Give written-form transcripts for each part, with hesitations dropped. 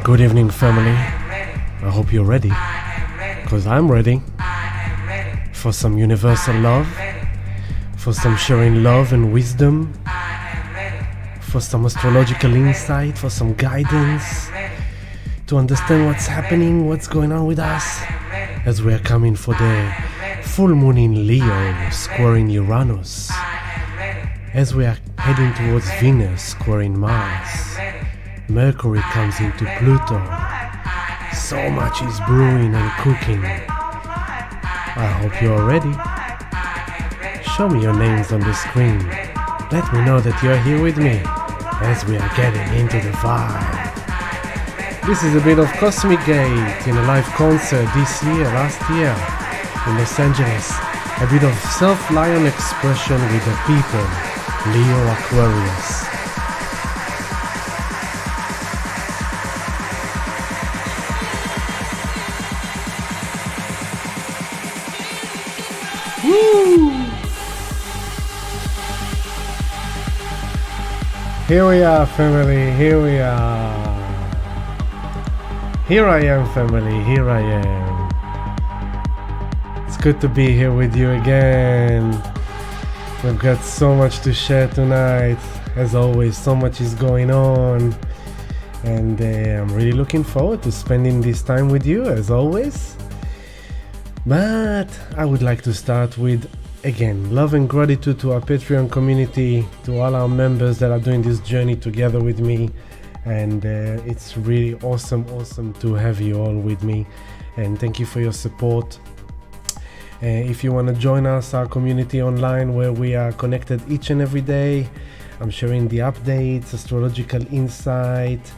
Good evening, family. I hope you're ready, because I'm ready for some universal love, for some sharing love and wisdom, for some astrological insight, for some guidance, to understand what's happening, what's going on with us, as we are coming for the full moon in Leo, squaring Uranus, as we are heading towards Venus, squaring Mars. Mercury comes into Pluto. So much is brewing and cooking. I hope you are ready. Show me your names on the screen. Let me know that you're here with me as we are getting into the vibe. This is a bit of Cosmic Gate in a live concert last year in Los Angeles. A bit of self-lion expression with the people, Leo Aquarius. Here we are, family, here we are. Here I am, family, here I am. It's good to be here with you again. We've got so much to share tonight. As always, so much is going on. And I'm really looking forward to spending this time with you, as always. But I would like to start with, again, love and gratitude to our Patreon community, to all our members that are doing this journey together with me. And it's really awesome to have you all with me. And thank you for your support. If you want to join us, our community online where we are connected each and every day, I'm sharing the updates, astrological insight.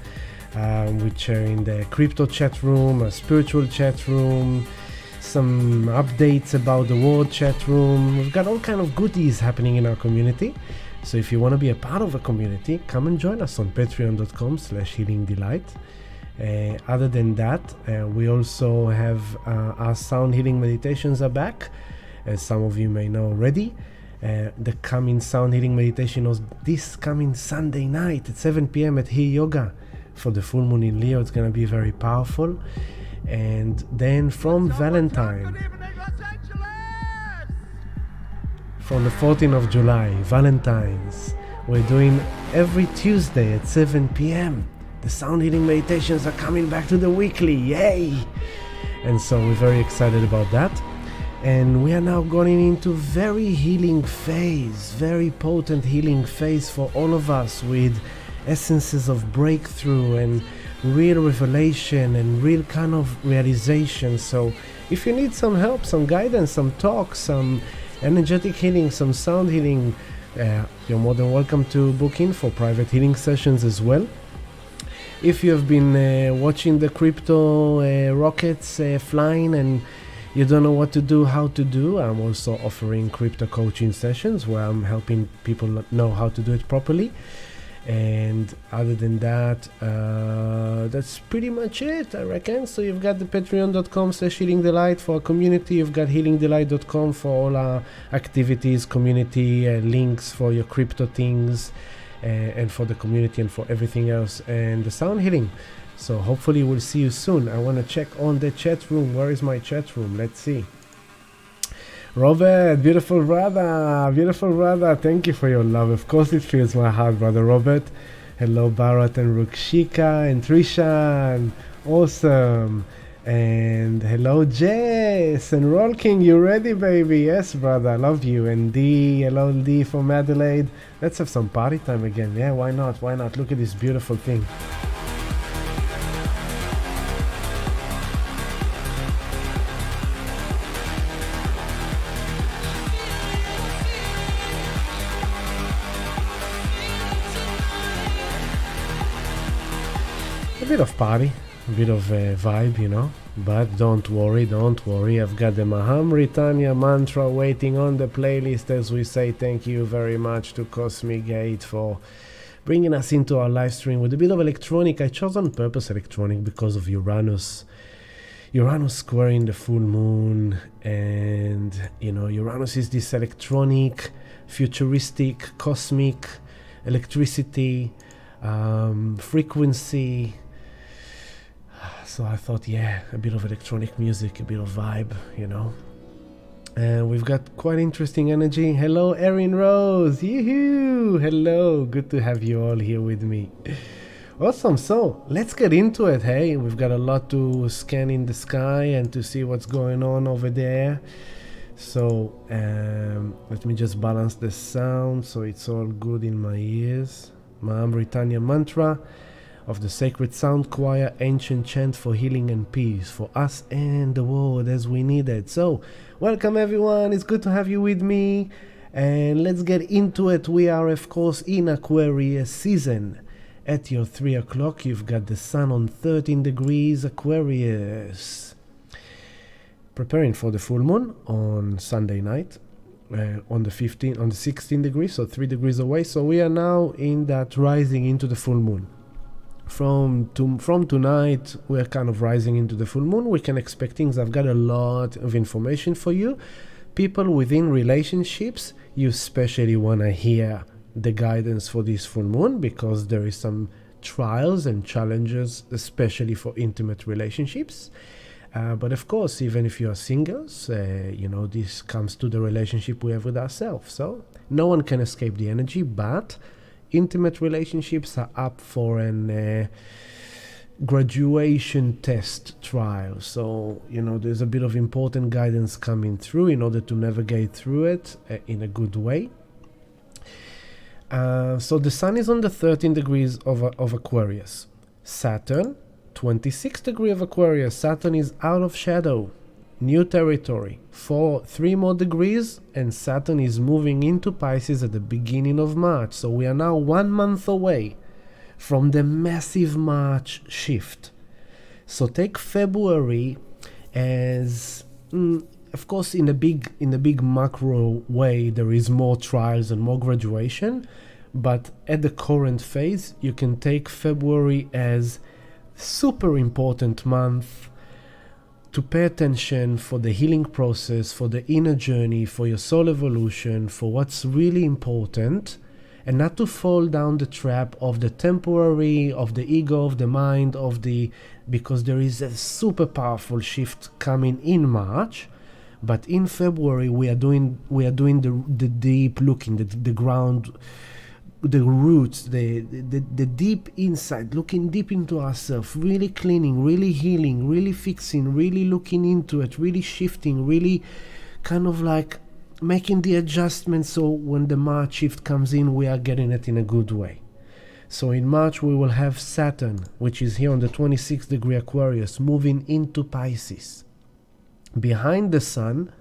We're sharing the crypto chat room, a spiritual chat room, some updates about the world chat room. We've got all kind of goodies happening in our community. So if you want to be a part of a community, come and join us on patreon.com/healingdelight. Other than that, we also have our sound healing meditations are back, as some of you may know already. The coming sound healing meditation is this coming Sunday night at 7 p.m. at He Yoga for the full moon in Leo. It's going to be very powerful. And then from Valentine, from the 14th of July, Valentine's, we're doing every Tuesday at 7 p.m. The sound healing meditations are coming back to the weekly, yay! And so we're very excited about that. And we are now going into very healing phase, very potent healing phase for all of us, with essences of breakthrough and real revelation and real kind of realization. So if you need some help, some guidance, some talk, some energetic healing, some sound healing, you're more than welcome to book in for private healing sessions as well. If you have been watching the crypto rockets flying and you don't know what to do, how to do, I'm also offering crypto coaching sessions where I'm helping people know how to do it properly. And other than that, that's pretty much it, I reckon. So you've got the patreon.com/healingdelight for our community. You've got healingdelight.com for all our activities, community, links for your crypto things, and for the community and for everything else, and the sound healing. So hopefully we'll see you soon. I want to check on the chat room. Where is my chat room? Let's see. Robert, beautiful brother, thank you for your love. Of course it fills my heart, brother Robert. Hello Bharat and Rukshika and Trisha, and awesome. And hello Jess and Roll King, you ready baby? Yes brother, I love you. And D, hello D from Adelaide. Let's have some party time again. Yeah, why not? Look at this beautiful thing. A bit of party, a bit of vibe, you know, but don't worry, I've got the Mahamritanya mantra waiting on the playlist as we say thank you very much to Cosmic Gate for bringing us into our live stream with a bit of electronic. I chose on purpose electronic because of Uranus squaring the full moon, and you know, Uranus is this electronic, futuristic, cosmic electricity, frequency, So I thought, yeah, a bit of electronic music, a bit of vibe, you know. And we've got quite interesting energy. Hello, Erin Rose. Yoo-hoo! Hello, good to have you all here with me. Awesome, so let's get into it, hey? We've got a lot to scan in the sky and to see what's going on over there. So let me just balance the sound so it's all good in my ears. Ma'am Britannia mantra of the Sacred Sound Choir, ancient chant for healing and peace for us and the world as we need it. So welcome everyone, it's good to have you with me, and let's get into it. We are of course in Aquarius season. At your 3 o'clock you've got the sun on 13 degrees Aquarius, preparing for the full moon on Sunday night on the 16 degrees, so 3 degrees away. So we are now in that rising into the full moon. From tonight we're kind of rising into the full moon. We can expect things. I've got a lot of information for you. People within relationships, you especially want to hear the guidance for this full moon, because there is some trials and challenges, especially for intimate relationships. But of course, even if you are singles, you know, this comes to the relationship we have with ourselves. So no one can escape the energy, but intimate relationships are up for an graduation test trial. So, you know, there's a bit of important guidance coming through in order to navigate through it in a good way. So the sun is on the 13 degrees of Aquarius. Saturn, 26 degree of Aquarius. Saturn is out of shadow, new territory. For 3 more degrees and Saturn is moving into Pisces at the beginning of March. So we are now 1 month away from the massive March shift. So take February as of course in the big macro way there is more trials and more graduation, but at the current phase you can take February as super important month to pay attention for the healing process, for the inner journey, for your soul evolution, for what's really important, and not to fall down the trap of the temporary, of the ego, of the mind, because there is a super powerful shift coming in March. But in February we are doing the deep looking, the ground, the roots, the deep insight, looking deep into ourselves, really cleaning, really healing, really fixing, really looking into it, really shifting, really kind of like making the adjustments, so when the March shift comes in we are getting it in a good way. So in March we will have Saturn, which is here on the 26th degree Aquarius, moving into Pisces. Behind the sun,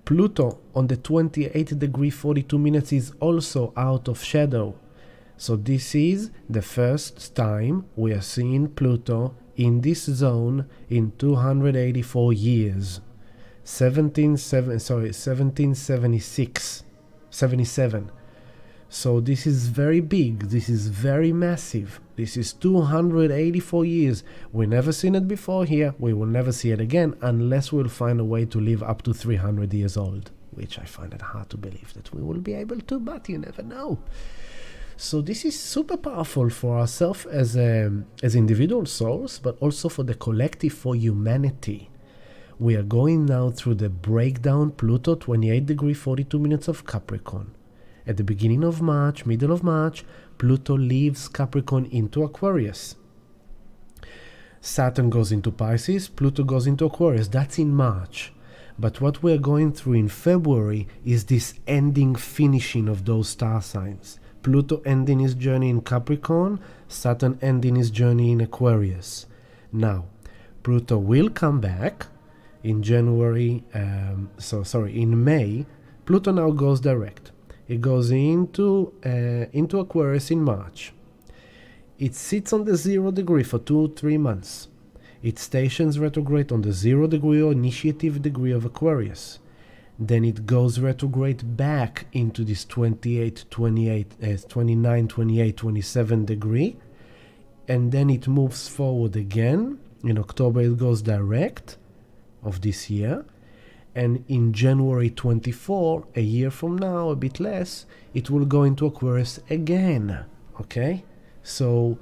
Pluto on the 28th degree 42 minutes is also out of shadow. So this is the first time we are seeing Pluto in this zone in 284 years. 1777. So this is very big, this is very massive. This is 284 years. We've never seen it before here. We will never see it again unless we'll find a way to live up to 300 years old, which I find it hard to believe that we will be able to, but you never know. So this is super powerful for ourselves as individual souls, but also for the collective, for humanity. We are going now through the breakdown, Pluto 28 degree 42 minutes of Capricorn. At the beginning of March, middle of March, Pluto leaves Capricorn into Aquarius. Saturn goes into Pisces, Pluto goes into Aquarius. That's in March. But what we're going through in February is this ending, finishing of those star signs. Pluto ending his journey in Capricorn, Saturn ending his journey in Aquarius. Now, Pluto will come back in in May. Pluto now goes direct. It goes into Aquarius in March. It sits on the 0 degree for 2-3 months. It stations retrograde on the 0 degree or initiative degree of Aquarius. Then it goes retrograde back into this 29, 28, 27 degree. And then it moves forward again. In October it goes direct of this year. And in January 24, a year from now, a bit less, it will go into Aquarius again. Okay? So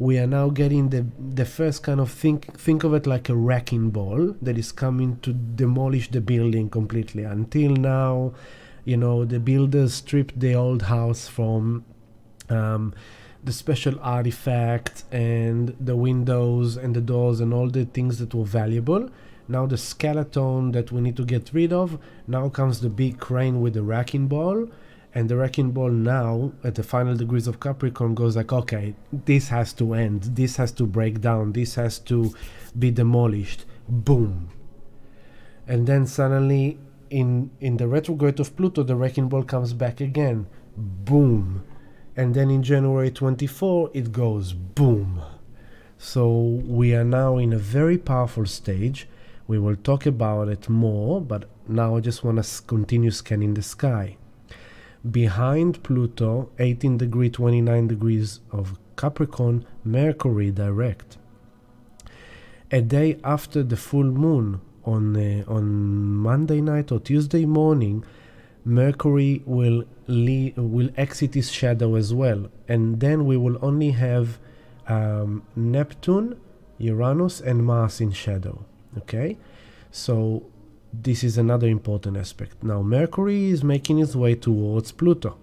we are now getting the first kind of think of it like a wrecking ball that is coming to demolish the building completely. Until now, the builders stripped the old house from the special artifacts and the windows and the doors and all the things that were valuable. Now the skeleton that we need to get rid of, now comes the big crane with the wrecking ball. And the wrecking ball now, at the final degrees of Capricorn, goes like, okay, this has to end. This has to break down. This has to be demolished. Boom. And then suddenly, in the retrograde of Pluto, the wrecking ball comes back again. Boom. And then in January 24, it goes boom. So we are now in a very powerful stage. We will talk about it more, but now I just want to continue scanning the sky. Behind Pluto, 18 degree, 29 degrees of Capricorn, Mercury direct. A day after the full moon, on Monday night or Tuesday morning, Mercury will exit his shadow as well. And then we will only have Neptune, Uranus, and Mars in shadow. Okay? So this is another important aspect. Now, Mercury is making its way towards Pluto.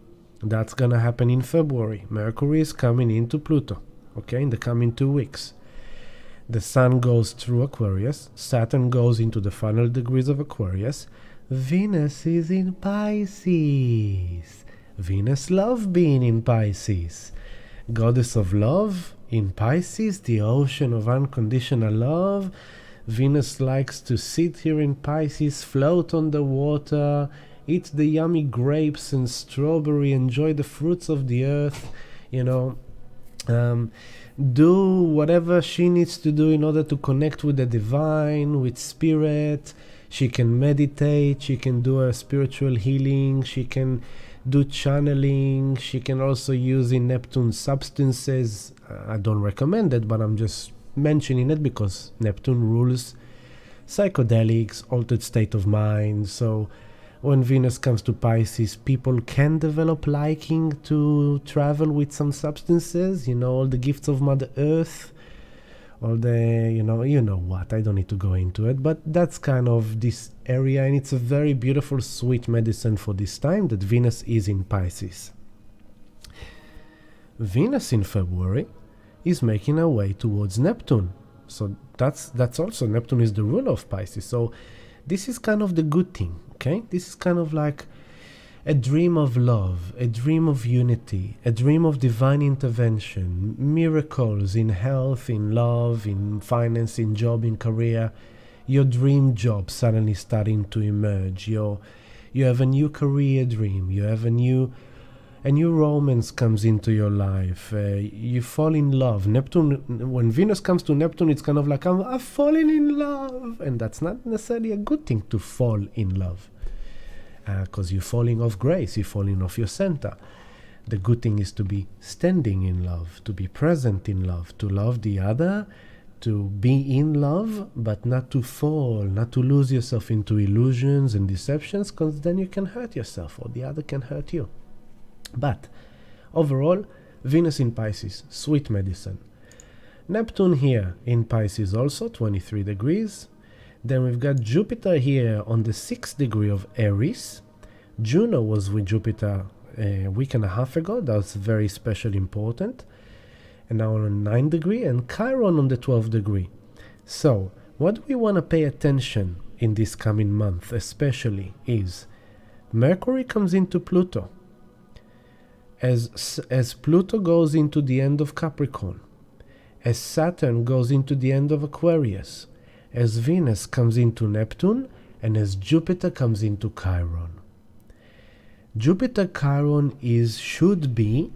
That's going to happen in February. Mercury is coming into Pluto, okay, in the coming 2 weeks. The Sun goes through Aquarius. Saturn goes into the final degrees of Aquarius. Venus is in Pisces. Venus loves being in Pisces. Goddess of love in Pisces, the ocean of unconditional love. Venus likes to sit here in Pisces, float on the water, eat the yummy grapes and strawberry, enjoy the fruits of the earth, do whatever she needs to do in order to connect with the divine, with spirit. She can meditate, she can do a spiritual healing, she can do channeling, she can also use in Neptune substances. I don't recommend it, but I'm just mentioning it because Neptune rules psychedelics, altered state of mind. So when Venus comes to Pisces, people can develop liking to travel with some substances, all the gifts of Mother Earth, all the, you know what, I don't need to go into it, but that's kind of this area, and it's a very beautiful, sweet medicine for this time that Venus is in Pisces. Venus in February is making her way towards Neptune. So that's also, Neptune is the ruler of Pisces. So this is kind of the good thing, okay? This is kind of like a dream of love, a dream of unity, a dream of divine intervention, miracles in health, in love, in finance, in job, in career. Your dream job suddenly starting to emerge. You have a new career dream. You have a new romance comes into your life. You fall in love. Neptune, when Venus comes to Neptune, it's kind of like, I've fallen in love. And that's not necessarily a good thing to fall in love. Because you're falling off grace, you're falling off your center. The good thing is to be standing in love, to be present in love, to love the other, to be in love, but not to fall, not to lose yourself into illusions and deceptions, because then you can hurt yourself or the other can hurt you. But overall, Venus in Pisces, sweet medicine. Neptune here in Pisces also, 23 degrees. Then we've got Jupiter here on the 6th degree of Aries. Juno was with Jupiter a week and a half ago. That's very special, important. And now on 9th degree, and Chiron on the 12th degree. So, what do we want to pay attention in this coming month especially is Mercury comes into Pluto. As Pluto goes into the end of Capricorn, as Saturn goes into the end of Aquarius, as Venus comes into Neptune, and as Jupiter comes into Chiron. Jupiter-Chiron should be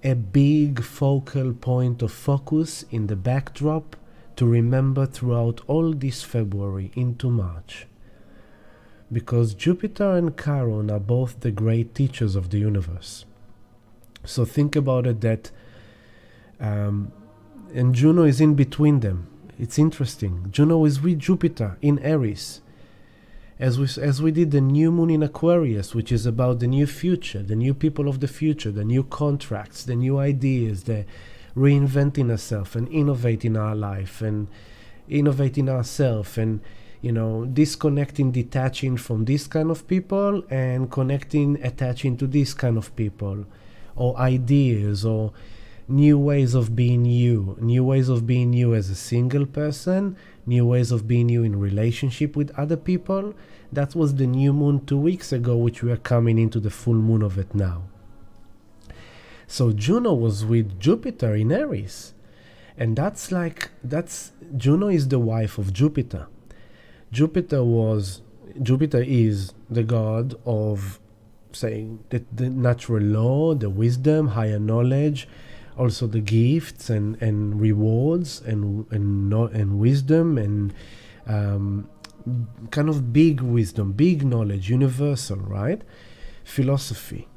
a big focal point of focus in the backdrop to remember throughout all this February into March. Because Jupiter and Chiron are both the great teachers of the universe. So think about it that, and Juno is in between them. It's interesting. Juno is with Jupiter in Aries. As we did the new moon in Aquarius, which is about the new future, the new people of the future, the new contracts, the new ideas, the reinventing ourselves and innovating our life and innovating ourselves and, disconnecting, detaching from this kind of people and connecting, attaching to this kind of people, or ideas, or new ways of being you as a single person, new ways of being you in relationship with other people. That was the new moon 2 weeks ago, which we are coming into the full moon of it now. So Juno was with Jupiter in Aries, and Juno is the wife of Jupiter. Jupiter is the god of, say, the natural law, the wisdom, higher knowledge, also the gifts and rewards and wisdom and kind of big wisdom, big knowledge, universal, right? Philosophy.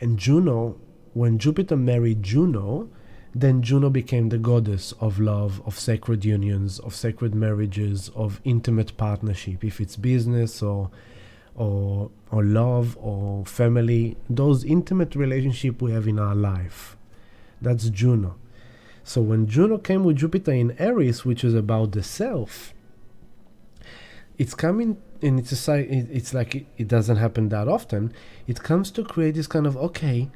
And Juno, when Jupiter married Juno, then Juno became the goddess of love, of sacred unions, of sacred marriages, of intimate partnership, if it's business or love or family, those intimate relationships we have in our life. That's Juno. So when Juno came with Jupiter in Aries, which is about the self, it's coming, and it's like it doesn't happen that often. It comes to create this kind of, okay,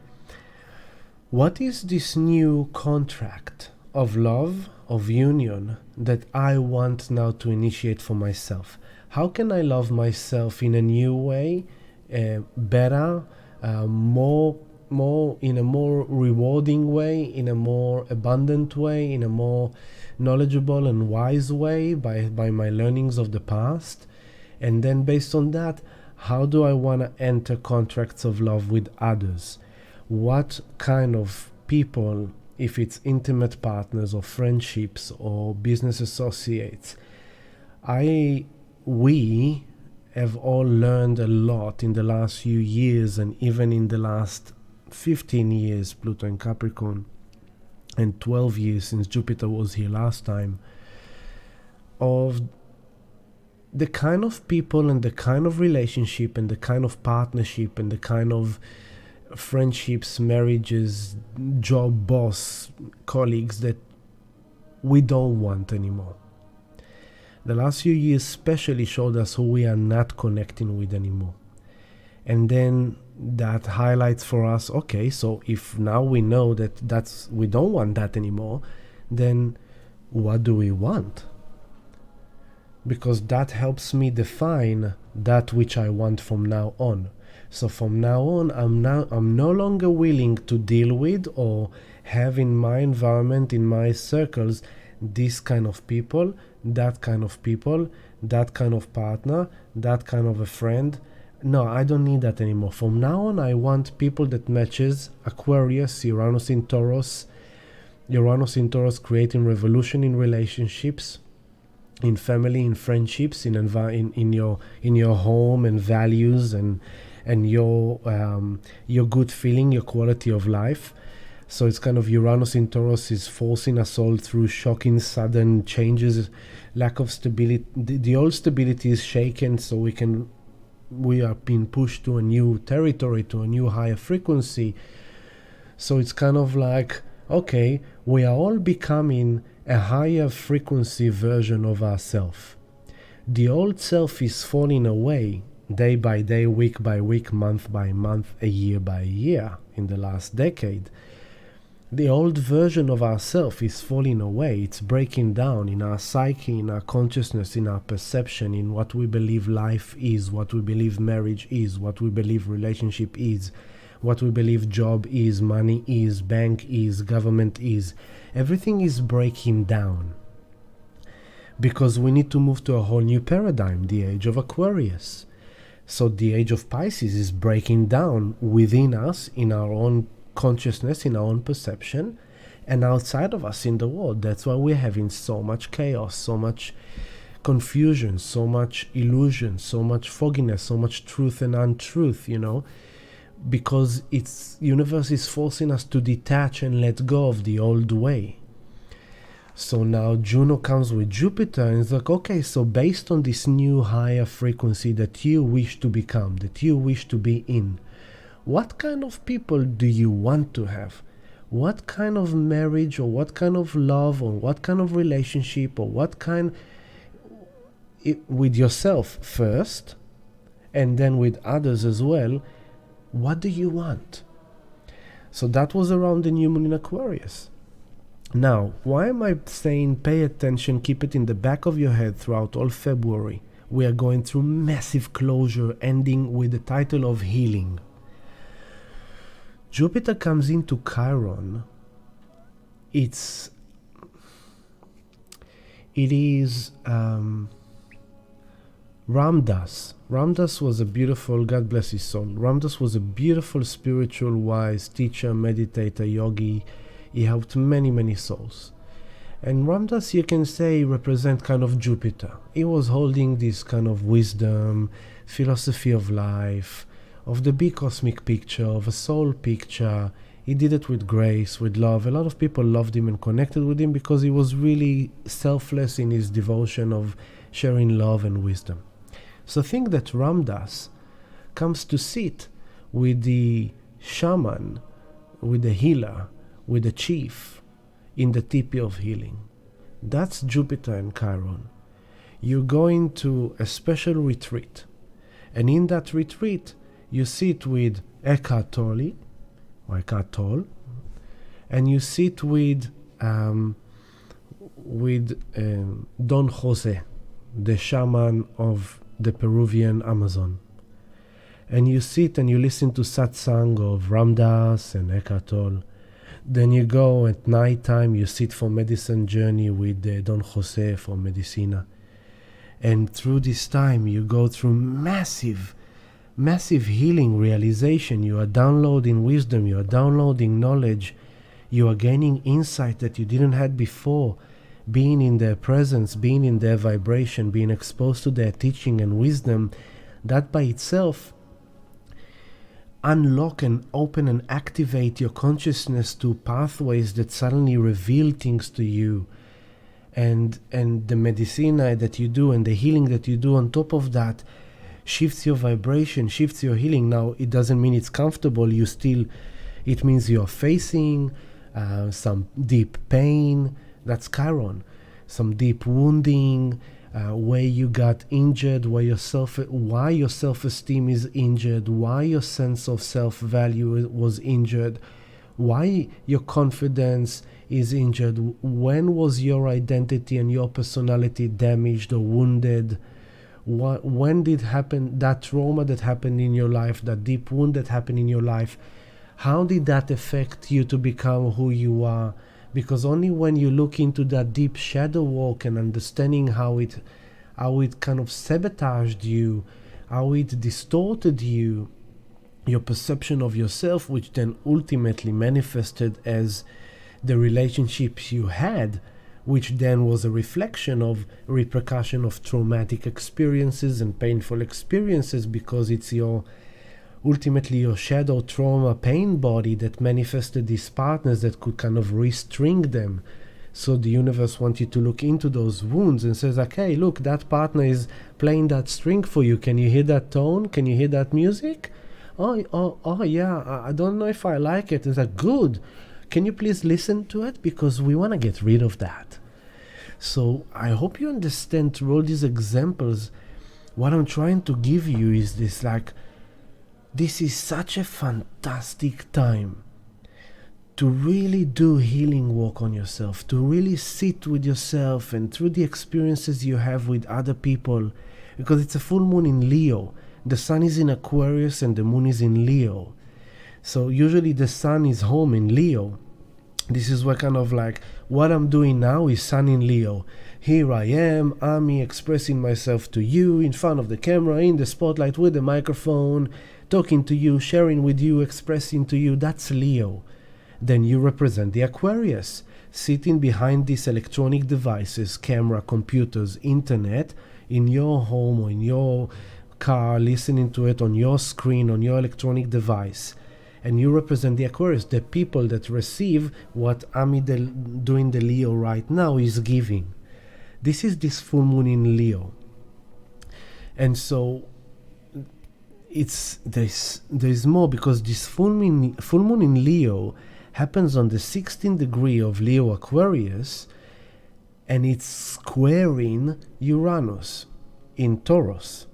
what is this new contract of love, of union that I want now to initiate for myself? How can I love myself in a new way, better, more in a more rewarding way, in a more abundant way, in a more knowledgeable and wise way by my learnings of the past? And then based on that, how do I want to enter contracts of love with others? What kind of people, if it's intimate partners or friendships or business associates? We have all learned a lot in the last few years, and even in the last 15 years, Pluto in Capricorn, and 12 years since Jupiter was here last time, of the kind of people and the kind of relationship and the kind of partnership and the kind of friendships, marriages, job, boss, colleagues that we don't want anymore. The last few years especially showed us who we are not connecting with anymore. And then that highlights for us, okay, so if now we know that we don't want that anymore, then what do we want? Because that helps me define that which I want from now on. So from now on, I'm no longer willing to deal with or have in my environment, in my circles, this kind of people, that kind of people, that kind of partner, that kind of a friend. No, I don't need that anymore. From now on, I want people that matches Aquarius, Uranus in Taurus, creating revolution in relationships, in family, in friendships, in your home and values and your good feeling, your quality of life. So it's kind of Uranus in Taurus is forcing us all through shocking, sudden changes, lack of stability. The old stability is shaken, so we are being pushed to a new territory, to a new higher frequency. So it's kind of like, okay, we are all becoming a higher frequency version of ourselves. The old self is falling away day by day, week by week, month by month, a year by year in the last decade. The old version of ourself is falling away. It's breaking down in our psyche, in our consciousness, in our perception, in what we believe life is, what we believe marriage is, what we believe relationship is, what we believe job is, money is, bank is, government is. Everything is breaking down because we need to move to a whole new paradigm, the age of Aquarius. So the age of Pisces is breaking down within us, in our own consciousness, in our own perception, and outside of us in the world. That's why we're having so much chaos, so much confusion, so much illusion, so much fogginess, so much truth and untruth, because universe is forcing us to detach and let go of the old way. So now Juno comes with Jupiter and it's like, okay, so based on this new higher frequency that you wish to become, that you wish to be in, what kind of people do you want to have? what kind of marriage or what kind of love or what kind of relationship or what kind with yourself first and then with others as well, what do you want? So that was around the new moon in Aquarius. Now, why am I saying pay attention, keep it in the back of your head throughout all February? We are going through massive closure, ending with the title of healing. Jupiter comes into Chiron. It is Ramdas. Ramdas was a beautiful, God bless his soul. Ramdas was a beautiful, spiritual, wise teacher, meditator, yogi. He helped many, many souls. And Ramdas, you can say, represent kind of Jupiter. He was holding this kind of wisdom, philosophy of life, of the big cosmic picture, of a soul picture. He did it with grace, with love. A lot of people loved him and connected with him because he was really selfless in his devotion of sharing love and wisdom. So think that Ramdas comes to sit with the shaman, with the healer, with the chief, in the tipi of healing. That's Jupiter and Chiron. You're going to a special retreat, and in that retreat you sit with Eckhart Tolle, and you sit with Don Jose, the shaman of the Peruvian Amazon. And you sit and you listen to satsang of Ramdas and Eckhart Tolle. Then you go at night time, you sit for medicine journey with Don Jose for Medicina. And through this time, you go through massive healing realization. You are downloading wisdom, you are downloading knowledge, you are gaining insight that you didn't have before. Being in their presence, being in their vibration, being exposed to their teaching and wisdom, that by itself unlock and open and activate your consciousness to pathways that suddenly reveal things to you, and the medicina that you do and the healing that you do on top of that shifts your vibration, shifts your healing. Now it doesn't mean it's comfortable. It means you're facing some deep pain. That's Chiron. Some deep wounding, where you got injured, why your self-esteem is injured, why your sense of self-value was injured, why your confidence is injured, when was your identity and your personality damaged or wounded, when did happen that trauma that happened in your life, that deep wound that happened in your life, how did that affect you to become who you are? Because only when you look into that deep shadow work and understanding how it kind of sabotaged you, how it distorted you, your perception of yourself, which then ultimately manifested as the relationships you had, which then was a reflection of repercussion of traumatic experiences and painful experiences, because it's ultimately your shadow trauma pain body that manifested these partners that could kind of restring them. So the universe wants you to look into those wounds and says, okay, look, that partner is playing that string for you. Can you hear that tone? Can you hear that music? Oh yeah, I don't know if I like it. It's like, good. Can you please listen to it? Because we want to get rid of that. So I hope you understand through all these examples, what I'm trying to give you is this, like, this is such a fantastic time to really do healing work on yourself, to really sit with yourself and through the experiences you have with other people, because it's a full moon in Leo. The sun is in Aquarius and the moon is in Leo. So usually the sun is home in Leo. This is what kind of like what I'm doing now is sun in Leo. Here I am, Ami, expressing myself to you in front of the camera, in the spotlight with the microphone, talking to you, sharing with you, expressing to you. That's Leo. Then you represent the Aquarius, sitting behind these electronic devices, camera, computers, internet, in your home or in your car, listening to it on your screen, on your electronic device. And you represent the Aquarius, the people that receive what Ami doing the Leo right now is giving. This is this full moon in Leo. And so there's more, because this full moon in Leo happens on the 16th degree of Leo Aquarius, and it's squaring Uranus in Taurus.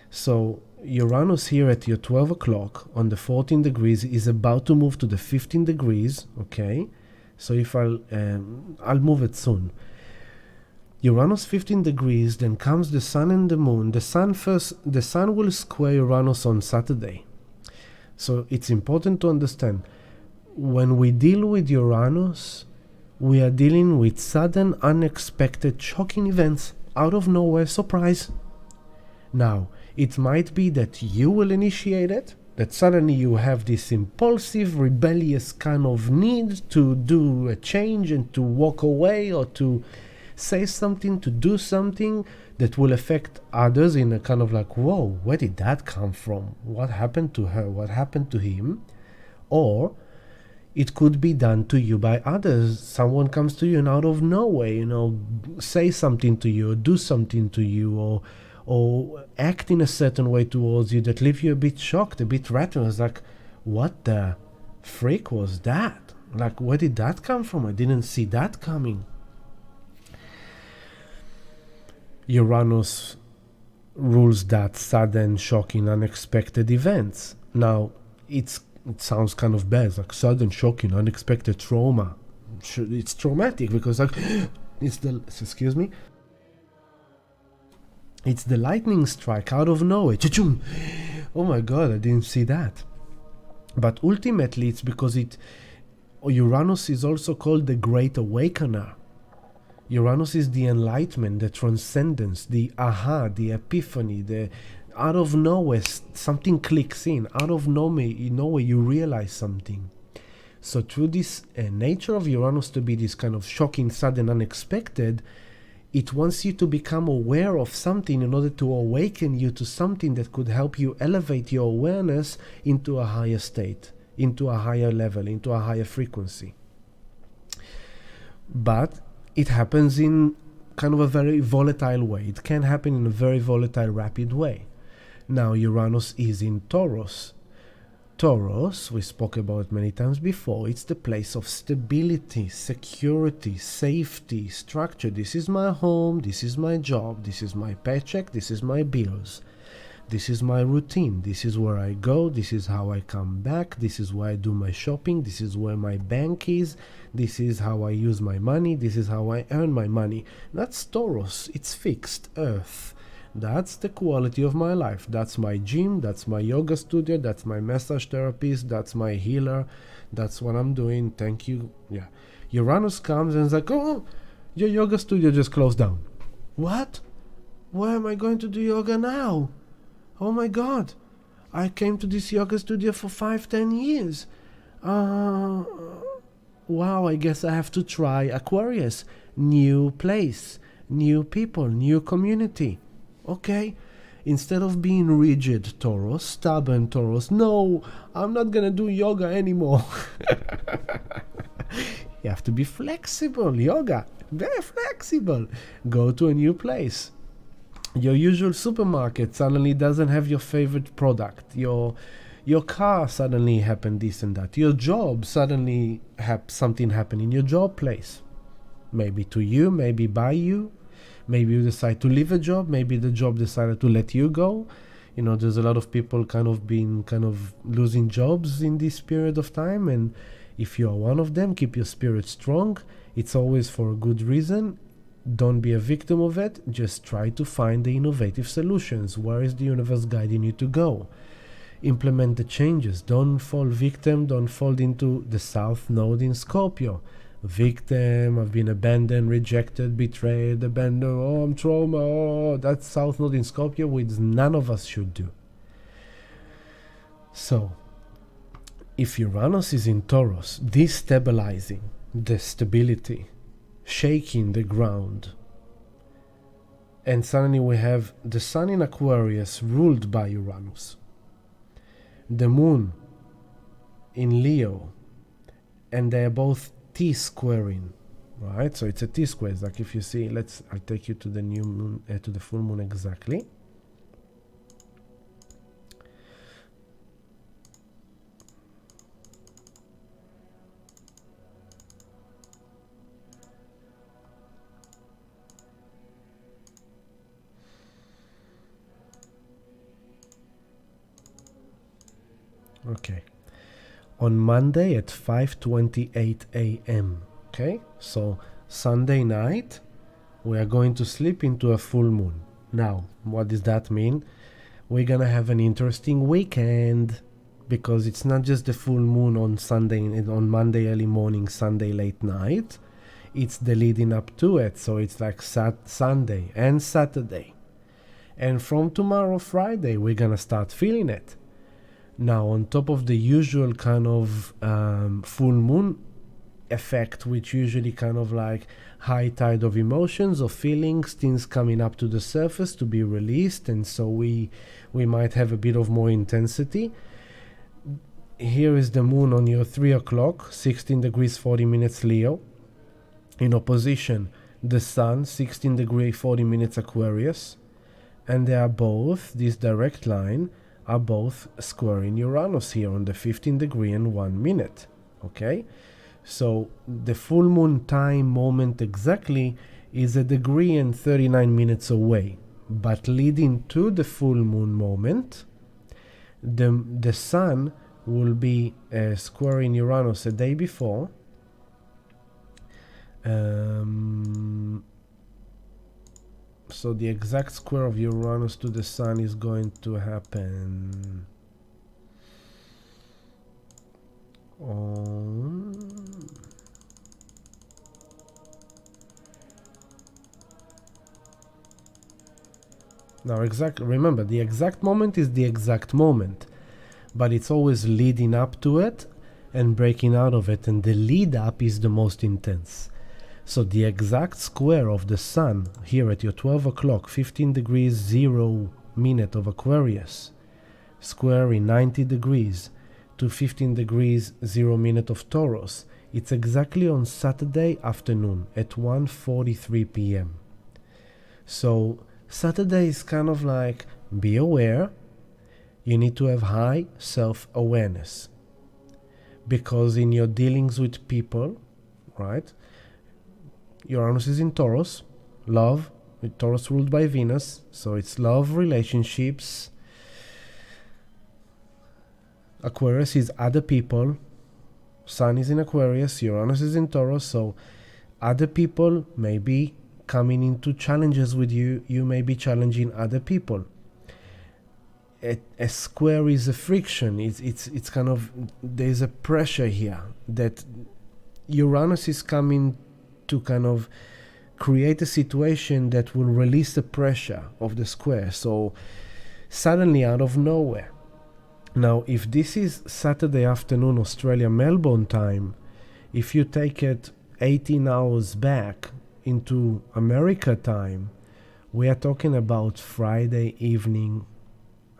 So Uranus here at your 12 o'clock on the 14 degrees is about to move to the 15 degrees, okay? So if I'll move it soon. Uranus 15 degrees, then comes the sun and the moon. The sun will square Uranus on Saturday. So it's important to understand, when we deal with Uranus, we are dealing with sudden, unexpected, shocking events, out of nowhere, surprise. Now, it might be that you will initiate it, that suddenly you have this impulsive, rebellious kind of need to do a change and to walk away or to say something, to do something that will affect others in a kind of like, whoa, where did that come from? What happened to her? What happened to him? Or it could be done to you by others. Someone comes to you and out of nowhere, say something to you, or do something to you, or act in a certain way towards you that leave you a bit shocked, a bit rattled. It's like, what the freak was that? Like, where did that come from? I didn't see that coming. Uranus rules that sudden, shocking, unexpected events. Now, it sounds kind of bad, like sudden, shocking, unexpected trauma. It's traumatic because it's the lightning strike out of nowhere. Cha-chung! Oh my god, I didn't see that. But ultimately, it's because Uranus is also called the Great Awakener. Uranus is the enlightenment, the transcendence, the aha, the epiphany, the out of nowhere something clicks in. Out of nowhere you realize something. So through this nature of Uranus to be this kind of shocking, sudden, unexpected, it wants you to become aware of something in order to awaken you to something that could help you elevate your awareness into a higher state, into a higher level, into a higher frequency. But it happens in kind of a very volatile way. It can happen in a very volatile, rapid way. Now, Uranus is in Taurus. Taurus, we spoke about many times before, it's the place of stability, security, safety, structure. This is my home, this is my job, this is my paycheck, this is my bills. This is my routine. This is where I go. This is how I come back. This is where I do my shopping. This is where my bank is. This is how I use my money. This is how I earn my money. That's Taurus. It's fixed earth. That's the quality of my life. That's my gym. That's my yoga studio. That's my massage therapist. That's my healer. That's what I'm doing. Thank you. Yeah. Uranus comes and is like, oh, your yoga studio just closed down. What? Where am I going to do yoga now? Oh my god, I came to this yoga studio for 5-10 years. Wow, I guess I have to try Aquarius. New place, new people, new community. Okay, instead of being rigid Taurus, stubborn Taurus, no, I'm not gonna do yoga anymore. You have to be flexible. Yoga, very flexible. Go to a new place. Your usual supermarket suddenly doesn't have your favorite product. Your car suddenly happened this and that. Your job suddenly something happened in your job place. Maybe to you, maybe by you. Maybe you decide to leave a job. Maybe the job decided to let you go. There's a lot of people kind of losing jobs in this period of time. And if you are one of them, keep your spirit strong. It's always for a good reason. Don't be a victim of it. Just try to find the innovative solutions. Where is the universe guiding you to go? Implement the changes. Don't fall victim. Don't fall into the South Node in Scorpio. Victim, I've been abandoned, rejected, betrayed, abandoned. Oh, I'm trauma. Oh, that's South Node in Scorpio, which none of us should do. So, if Uranus is in Taurus, destabilizing the stability, shaking the ground, and suddenly we have the sun in Aquarius ruled by Uranus, the moon in Leo, and they are both T-squaring, right? So it's a T-square. It's like if you see, I'll take you to the new moon, to the full moon exactly. Okay. On Monday at 5:28 a.m. Okay, so Sunday night we are going to slip into a full moon. Now, what does that mean? We're gonna have an interesting weekend because it's not just the full moon on on Monday early morning, Sunday late night. It's the leading up to it, so it's like Sunday and Saturday. And from tomorrow, Friday, we're gonna start feeling it. Now, on top of the usual kind of full moon effect, which usually kind of like high tide of emotions or feelings, things coming up to the surface to be released, and so we might have a bit of more intensity. Here is the moon on your 3 o'clock, 16 degrees 40 minutes Leo. In opposition, the sun, 16 degrees 40 minutes Aquarius. And they are both, this direct line, are both squaring Uranus here on the 15 degree and 1 minute. Okay? So the full moon time moment exactly is a degree and 39 minutes away. But leading to the full moon moment, the sun will be squaring Uranus a day before. So the exact square of Uranus to the sun is going to happen on now remember, the exact moment is the exact moment, but it's always leading up to it and breaking out of it, and the lead up is the most intense. So the exact square of the sun here at your 12 o'clock, 15 degrees 0 minute of Aquarius, square in 90 degrees to 15 degrees 0 minute of Taurus, it's exactly on Saturday afternoon at 1:43 p.m. So Saturday is kind of like, be aware, you need to have high self-awareness. Because in your dealings with people, right, Uranus is in Taurus, love, with Taurus ruled by Venus, so it's love, relationships. Aquarius is other people, Sun is in Aquarius, Uranus is in Taurus, so other people may be coming into challenges with you, you may be challenging other people. A square is a friction, it's kind of, there's a pressure here that Uranus is coming to kind of create a situation that will release the pressure of the square. So suddenly out of nowhere. Now, if this is Saturday afternoon Australia Melbourne time, if you take it 18 hours back into America time, we are talking about Friday evening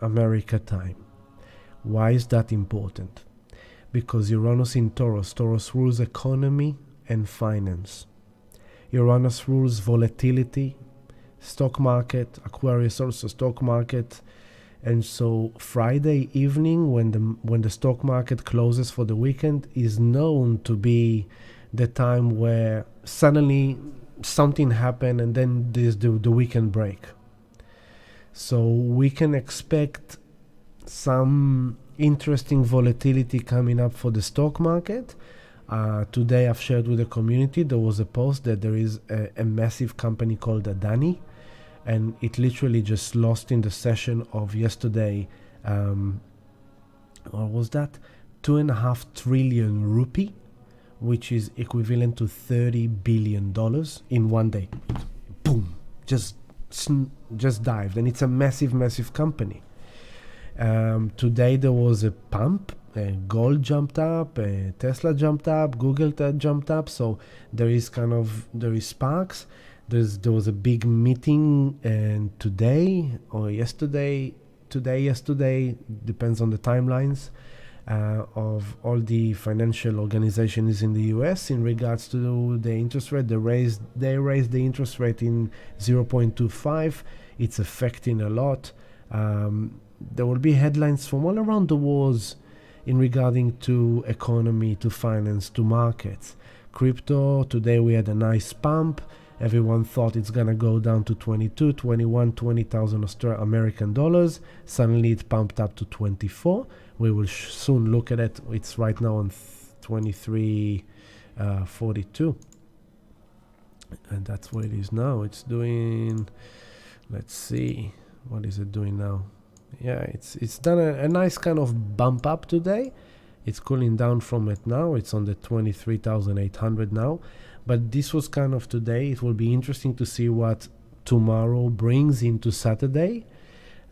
America time. Why is that important? Because Uranus in Taurus rules economy and finance. Uranus rules volatility, stock market, Aquarius also stock market. And so Friday evening, when the stock market closes for the weekend, is known to be the time where suddenly something happened and then there's the weekend break. So we can expect some interesting volatility coming up for the stock market. Today I've shared with the community, there was a post that there is a massive company called Adani, and it literally just lost in the session of yesterday, what was that? 2.5 trillion rupee, which is equivalent to $30 billion in one day. Boom! Just dived, and it's a massive company. Today there was a pump, gold jumped up, Tesla jumped up, Google jumped up, so there is sparks. There was a big meeting, and today or yesterday, depends on the timelines, of all the financial organizations in the US in regards to the interest rate. They raised the interest rate in 0.25. It's affecting a lot. There will be headlines from all around the world in regarding to economy, to finance, to markets. Crypto, today we had a nice pump. Everyone thought it's gonna go down to 22, 21, 20,000 American dollars. Suddenly it pumped up to 24. We will soon look at it. It's right now on 23.42. And that's what it is now. It's doing, let's see, what is it doing now? Yeah, it's done a nice kind of bump up today. It's cooling down from it now. It's on the 23,800 now. But this was kind of today. It will be interesting to see what tomorrow brings into Saturday,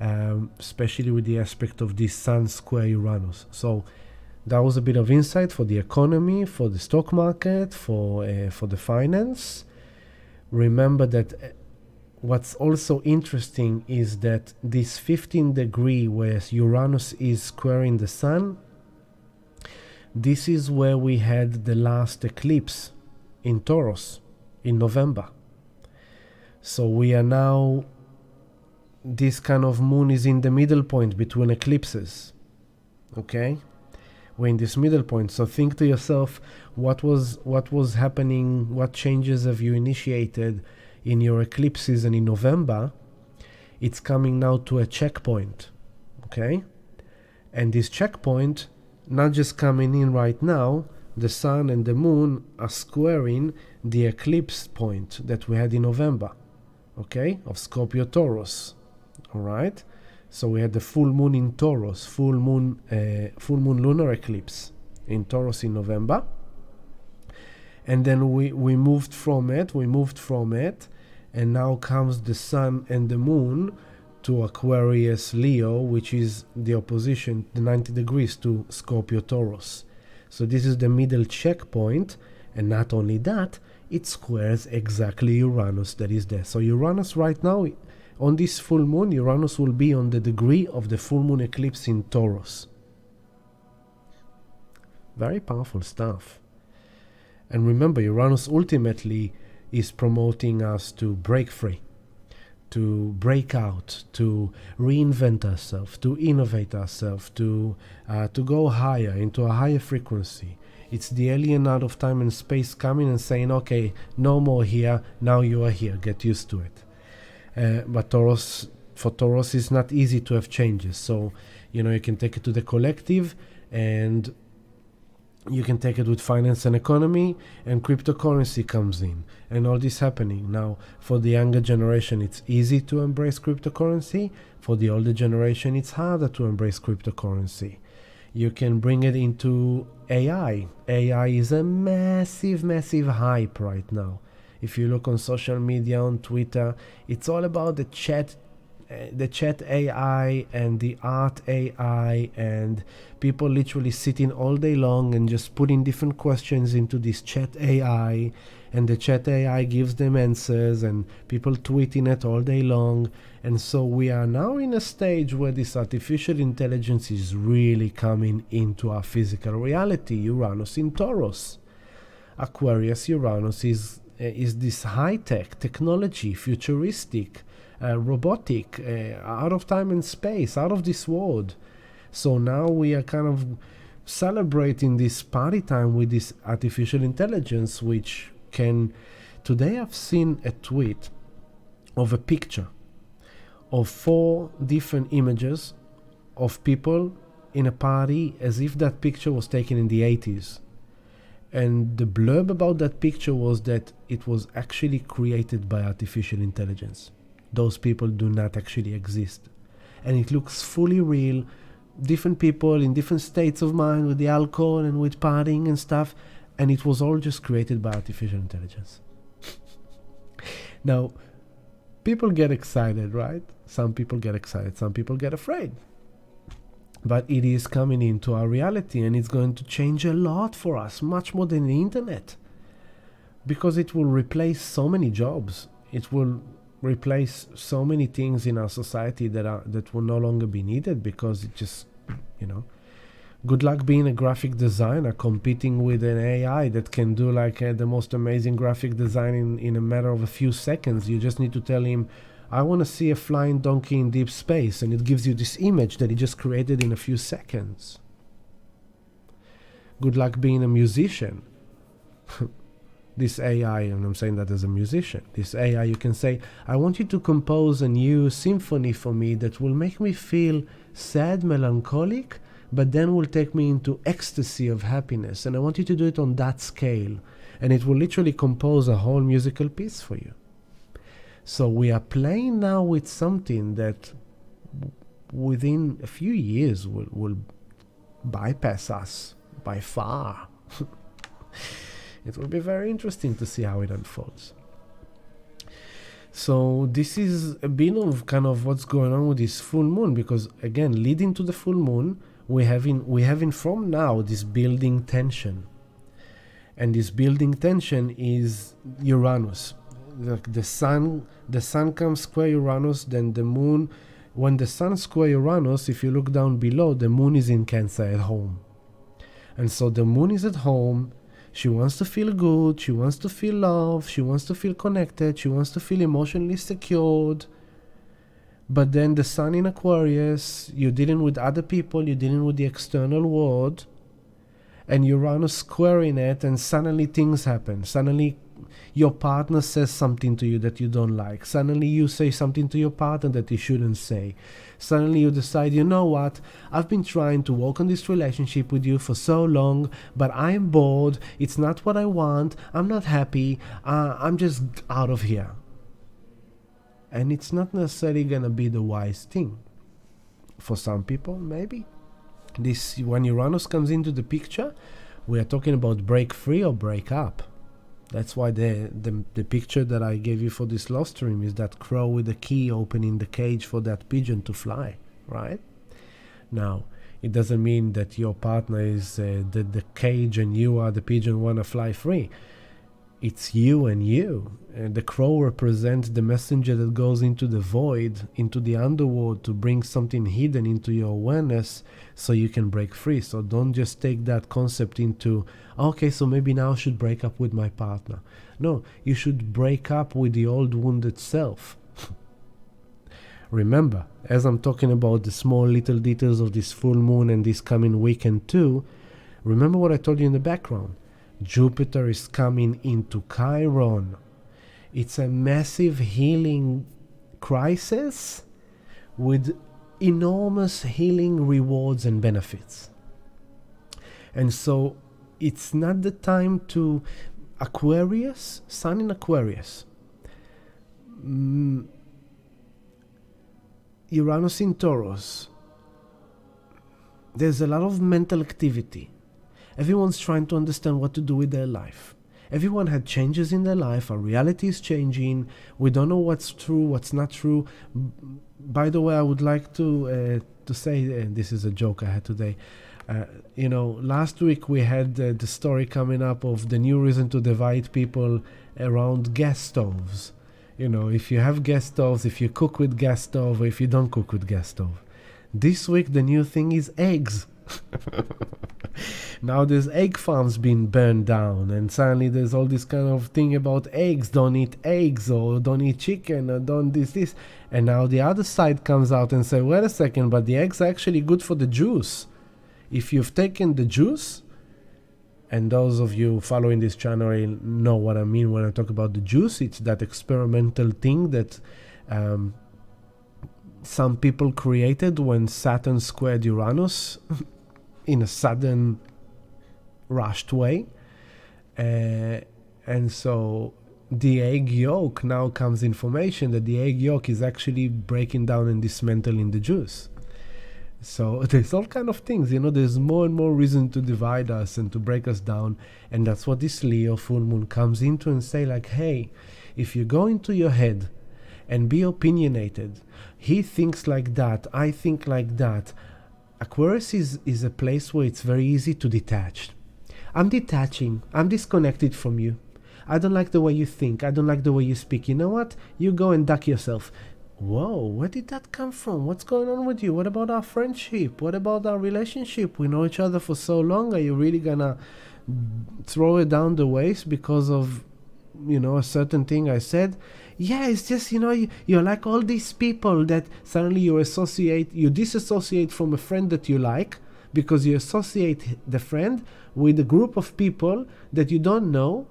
especially with the aspect of this Sun square Uranus. So that was a bit of insight for the economy, for the stock market, for the finance. Remember that what's also interesting is that this 15 degree where Uranus is squaring the Sun, this is where we had the last eclipse in Taurus in November. So we are now, this kind of moon is in the middle point between eclipses. Okay? We're in this middle point. So think to yourself, what was happening, what changes have you initiated in your eclipse season in November? It's coming now to a checkpoint. Okay? And this checkpoint, not just coming in right now, the sun and the moon are squaring the eclipse point that we had in November, okay, of Scorpio Taurus. All right, so we had the full moon in Taurus, full moon lunar eclipse in Taurus in November, and then we moved from it, and now comes the sun and the moon to Aquarius Leo, which is the opposition, the 90 degrees to Scorpio Taurus. So this is the middle checkpoint, and not only that, it squares exactly Uranus that is there. So Uranus right now, on this full moon, Uranus will be on the degree of the full moon eclipse in Taurus. Very powerful stuff. And remember, Uranus ultimately is promoting us to break free, to break out, to reinvent ourselves, to innovate ourselves, to go higher, into a higher frequency. It's the alien out of time and space coming and saying, okay, no more here, now you are here, get used to it. But for Taurus, it's not easy to have changes. So, you can take it to the collective, and you can take it with finance and economy, and cryptocurrency comes in, and all this happening. Now, for the younger generation, it's easy to embrace cryptocurrency. For the older generation, it's harder to embrace cryptocurrency. You can bring it into AI. AI is a massive, massive hype right now. If you look on social media, on Twitter, it's all about the chat AI and the art AI, and people literally sitting all day long and just putting different questions into this chat AI, and the chat AI gives them answers, and people tweeting it all day long. And so we are now in a stage where this artificial intelligence is really coming into our physical reality. Uranus in Taurus. Aquarius Uranus is this high-tech technology, futuristic, robotic, out of time and space, out of this world. So now we are kind of celebrating this party time with this artificial intelligence, which can... Today I've seen a tweet of a picture of 4 different images of people in a party, as if that picture was taken in the 80s. And the blurb about that picture was that it was actually created by artificial intelligence. Those people do not actually exist. And it looks fully real. Different people in different states of mind with the alcohol and with partying and stuff. And it was all just created by artificial intelligence. Now, people get excited, right? Some people get excited, some people get afraid. But it is coming into our reality, and it's going to change a lot for us, much more than the internet. Because it will replace so many jobs. It will replace so many things in our society that will no longer be needed, because it just, good luck being a graphic designer competing with an AI that can do the most amazing graphic design in a matter of a few seconds. You just need to tell him, I want to see a flying donkey in deep space, and it gives you this image that he just created in a few seconds. Good luck being a musician. this AI, and I'm saying that as a musician, this AI, you can say, I want you to compose a new symphony for me that will make me feel sad, melancholic, but then will take me into ecstasy of happiness. And I want you to do it on that scale. And it will literally compose a whole musical piece for you. So we are playing now with something that within a few years will bypass us by far. It will be very interesting to see how it unfolds. So this is a bit of kind of what's going on with this full moon, because again, leading to the full moon, we're having from now this building tension. And this building tension is Uranus. The sun comes square Uranus, then the moon. When the sun square Uranus, if you look down below, the moon is in Cancer at home. And so the moon is at home. She wants to feel good, she wants to feel love, she wants to feel connected, she wants to feel emotionally secured. But then the sun in Aquarius, you're dealing with other people, you're dealing with the external world, and Uranus squaring it, and suddenly things happen. Suddenly your partner says something to you that you don't like. Suddenly you say something to your partner that you shouldn't say. Suddenly you decide, you know what, I've been trying to work on this relationship with you for so long, but I'm bored, it's not what I want, I'm not happy, I'm just out of here. And it's not necessarily gonna be the wise thing. For some people, maybe. When Uranus comes into the picture, we are talking about break free or break up. That's why the picture that I gave you for this love stream is that crow with the key opening the cage for that pigeon to fly, right? Now, it doesn't mean that your partner is the cage and you are the pigeon want to fly free. It's you and you. And the crow represents the messenger that goes into the void, into the underworld, to bring something hidden into your awareness so you can break free. So don't just take that concept into, okay, so maybe now I should break up with my partner. No, you should break up with the old wounded self. Remember, as I'm talking about the small little details of this full moon and this coming weekend too, remember what I told you in the background. Jupiter is coming into Chiron. It's a massive healing crisis with enormous healing rewards and benefits. And so it's not the time to Aquarius, Sun in Aquarius, Uranus in Taurus. There's a lot of mental activity. Everyone's trying to understand what to do with their life. Everyone had changes in their life. Our reality is changing. We don't know what's true, what's not true. By the way, I would like to say, this is a joke I had today. Last week we had the story coming up of the new reason to divide people around gas stoves. If you have gas stoves, if you cook with gas stove, or if you don't cook with gas stove. This week the new thing is eggs. Now there's egg farms being burned down, and suddenly there's all this kind of thing about eggs. Don't eat eggs, or don't eat chicken, or don't this. And now the other side comes out and say, wait a second, but the eggs are actually good for the juice. If you've taken the juice, and those of you following this channel know what I mean when I talk about the juice, it's that experimental thing that some people created when Saturn squared Uranus in a sudden rushed way, and so the egg yolk, now comes information that the egg yolk is actually breaking down and dismantling the juice. So there's all kind of things, there's more and more reason to divide us and to break us down, and that's what this Leo full moon comes into and say, like, hey, if you go into your head and be opinionated, he thinks like that, I think like that. Aquarius is a place where it's very easy to detach. I'm detaching. I'm disconnected from you. I don't like the way you think. I don't like the way you speak. You know what? You go and duck yourself. Whoa, where did that come from? What's going on with you? What about our friendship? What about our relationship? We know each other for so long. Are you really gonna throw it down the waist because of, a certain thing I said? Yeah, it's just, you're like all these people that suddenly you disassociate from a friend that you like, because you associate the friend with a group of people that you don't know,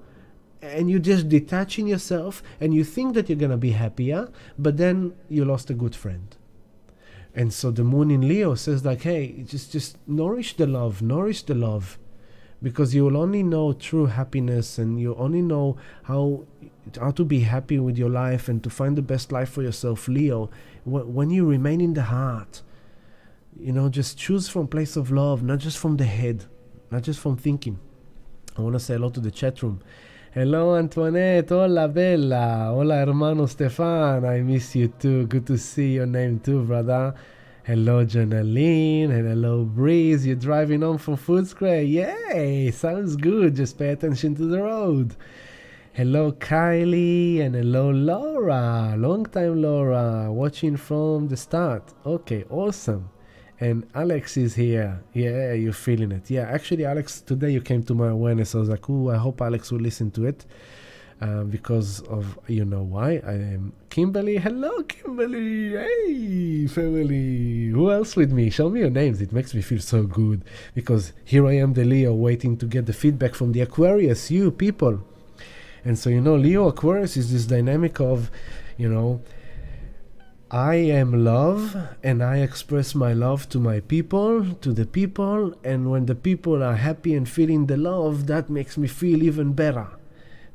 and you just detaching yourself, and you think that you're gonna be happier, but then you lost a good friend. And so the moon in Leo says like, hey, just nourish the love, because you will only know true happiness, and you only know how to be happy with your life and to find the best life for yourself, Leo, when you remain in the heart. Just choose from place of love, not just from the head, not just from thinking. I want to say hello to the chat room. Hello, Antoinette. Hola, Bella. Hola, hermano Stefan. I miss you too. Good to see your name too, brother. Hello, Jonaline. And hello, Breeze. You're driving home from Footscray. Yay! Sounds good. Just pay attention to the road. Hello, Kylie. And hello, Laura. Long time, Laura. Watching from the start. Okay, awesome. And Alex is here. Yeah, you're feeling it. Yeah, actually, Alex, today you came to my awareness. I was like, I hope Alex will listen to it. Because of, why. I am Kimberly. Hello, Kimberly. Hey, family. Who else with me? Show me your names. It makes me feel so good. Because here I am, the Leo, waiting to get the feedback from the Aquarius, you people. And so, Leo Aquarius is this dynamic of, I am love, and I express my love to my people, to the people, and when the people are happy and feeling the love, that makes me feel even better.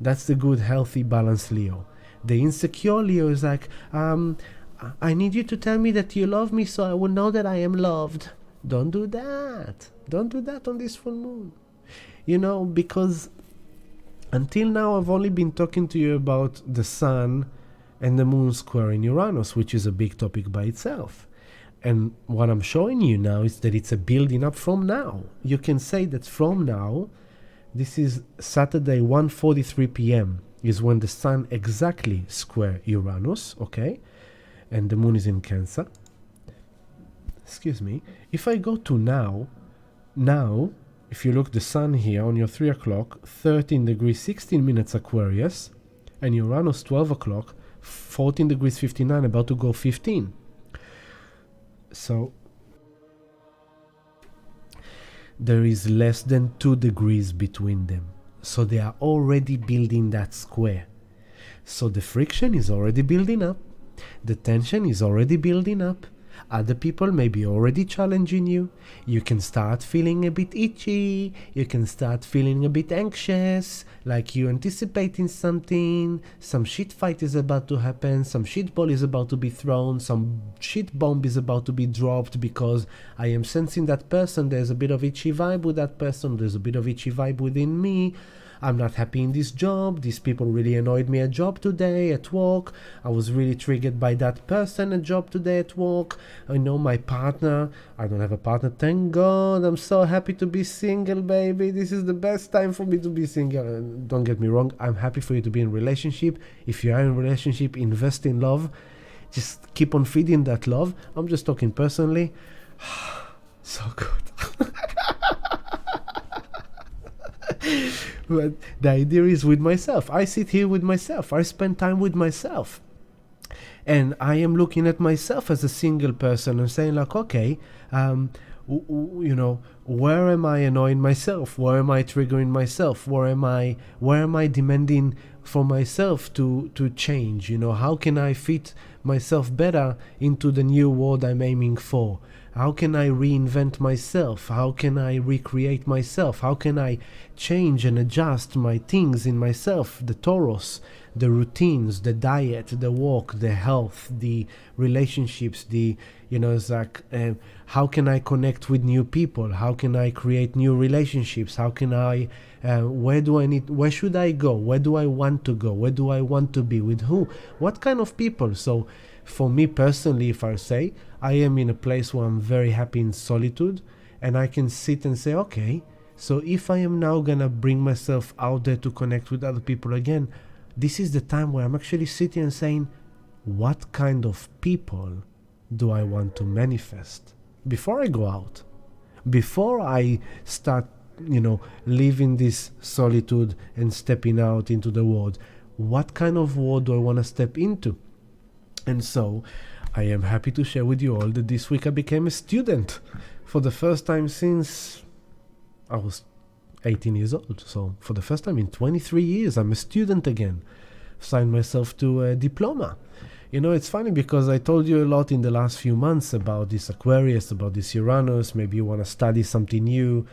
That's the good, healthy, balanced Leo. The insecure Leo is like, I need you to tell me that you love me so I will know that I am loved. Don't do that. Don't do that on this full moon. Because until now I've only been talking to you about the sun and the moon square in Uranus, which is a big topic by itself. And what I'm showing you now is that it's a building up from now. You can say that from now, this is Saturday 1:43 p.m. is when the sun exactly square Uranus, okay? And the moon is in Cancer. Excuse me. If I go to now, if you look the sun here on your 3 o'clock, 13 degrees 16 minutes Aquarius, and Uranus 12 o'clock, 14 degrees 59, about to go 15. So there is less than 2 degrees between them. So they are already building that square. So the friction is already building up. The tension is already building up. Other people may be already challenging you. You can start feeling a bit itchy. You can start feeling a bit anxious, like you anticipating something. Some shit fight is about to happen. Some shit ball is about to be thrown. Some shit bomb is about to be dropped because I am sensing that person. There's a bit of itchy vibe with that person. There's a bit of itchy vibe within me. I'm not happy in this job. These people really annoyed me at job today, at work. I was really triggered by that person at job today at work. I know my partner. I don't have a partner. Thank God. I'm so happy to be single, baby. This is the best time for me to be single. Don't get me wrong. I'm happy for you to be in a relationship. If you are in a relationship, invest in love. Just keep on feeding that love. I'm just talking personally. So good. But the idea is with myself. I sit here with myself. I spend time with myself. And I am looking at myself as a single person and saying like, okay, where am I annoying myself? Where am I triggering myself? Where am I demanding for myself to change? How can I fit myself better into the new world I'm aiming for? How can I reinvent myself? How can I recreate myself? How can I change and adjust my things in myself? The Taurus, the routines, the diet, the walk, the health, the relationships, it's like, how can I connect with new people? How can I create new relationships? How can I, where should I go? Where do I want to go? Where do I want to be? With who? What kind of people? So for me personally, if I say, I am in a place where I'm very happy in solitude, and I can sit and say, okay, so if I am now gonna bring myself out there to connect with other people again, this is the time where I'm actually sitting and saying, what kind of people do I want to manifest? Before I go out, before I start, leaving this solitude and stepping out into the world, what kind of world do I want to step into? And so I am happy to share with you all that this week I became a student for the first time since I was 18 years old. So for the first time in 23 years, I'm a student again. Signed myself to a diploma. You know, it's funny because I told you a lot in the last few months about this Aquarius, about this Uranus. Maybe you want to study something new.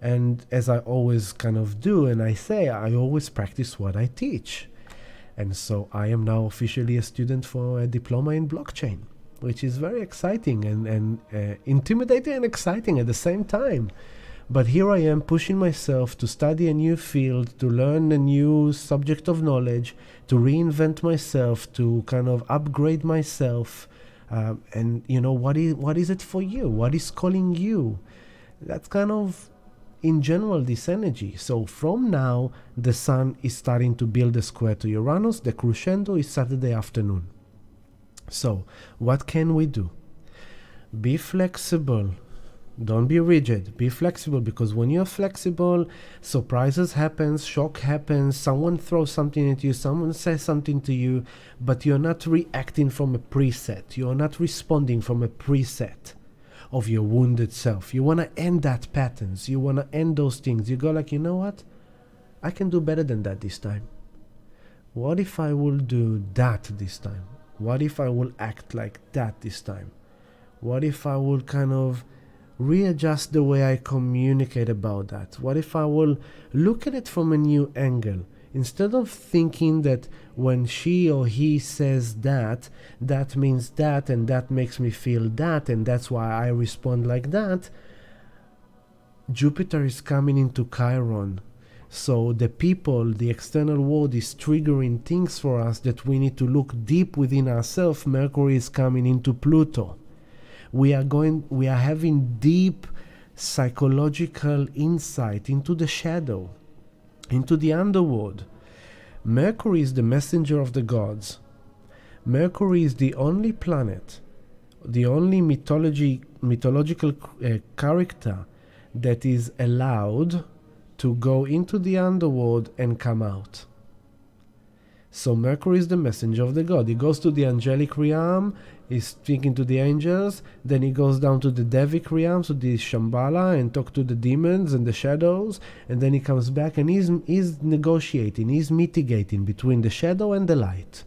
And as I always kind of do, and I say, I always practice what I teach. And so I am now officially a student for a diploma in blockchain, which is very exciting and intimidating and exciting at the same time. But here I am pushing myself to study a new field, to learn a new subject of knowledge, to reinvent myself, to kind of upgrade myself. And you know, what is it for you? What is calling you? That's kind of, in general, this energy. So from now, the sun is starting to build a square to Uranus. The crescendo is Saturday afternoon. So what can we do? Be flexible. Don't be rigid. Be flexible, because when you're flexible, surprises happen, shock happens, someone throws something at you, someone says something to you, but you're not reacting from a preset. You're not responding from a preset of your wounded self. You want to end that patterns. You want to end those things. You go like, you know what? I can do better than that this time. What if I will do that this time? What if I will act like that this time? What if I will kind of readjust the way I communicate about that? What if I will look at it from a new angle? Instead of thinking that when she or he says that, that means that, and that makes me feel that, and that's why I respond like that. Jupiter is coming into Chiron. So the people, the external world is triggering things for us that we need to look deep within ourselves. Mercury is coming into Pluto. We are having deep psychological insight into the shadow, into the underworld. Mercury is the messenger of the gods. Mercury is the only planet, the only mythological character that is allowed to go into the underworld and come out. So Mercury is the messenger of the god. He goes to the angelic realm, he's speaking to the angels, then he goes down to the Devic realm, to the Shambhala, and talk to the demons and the shadows, and then he comes back and he's negotiating, he's mitigating between the shadow and the light,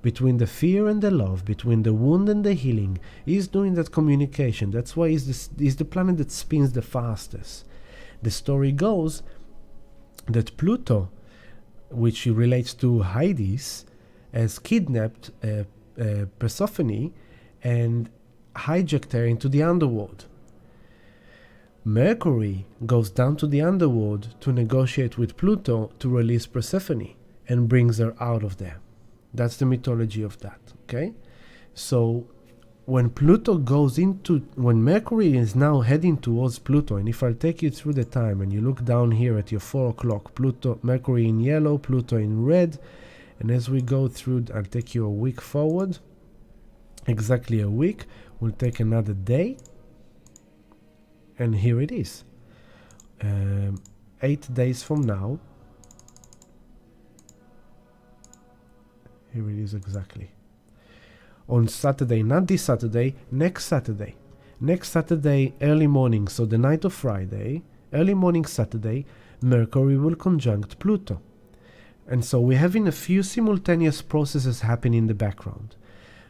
between the fear and the love, between the wound and the healing. He's doing that communication. That's why he's the planet that spins the fastest. The story goes that Pluto, which relates to Hades, has kidnapped Persephone and hijacked her into the underworld. Mercury goes down to the underworld to negotiate with Pluto to release Persephone and brings her out of there. That's the mythology of that, okay? So when Mercury is now heading towards Pluto, and if I'll take you through the time and you look down here at your 4 o'clock, Mercury in yellow, Pluto in red, and as we go through, I'll take you a week forward, exactly a week, we'll take another day, and here it is. 8 days from now, here it is exactly. On Saturday, not this Saturday, next Saturday. Next Saturday, early morning, so the night of Friday, early morning Saturday, Mercury will conjunct Pluto. And so we're having a few simultaneous processes happening in the background.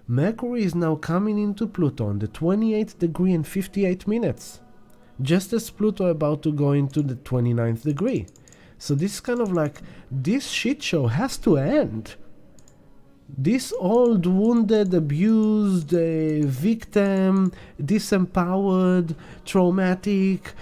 Mercury is now coming into Pluto on the 28th degree and 58 minutes, just as Pluto about to go into the 29th degree. So this is kind of like, this shit show has to end. This old, wounded, abused, victim, disempowered, traumatic,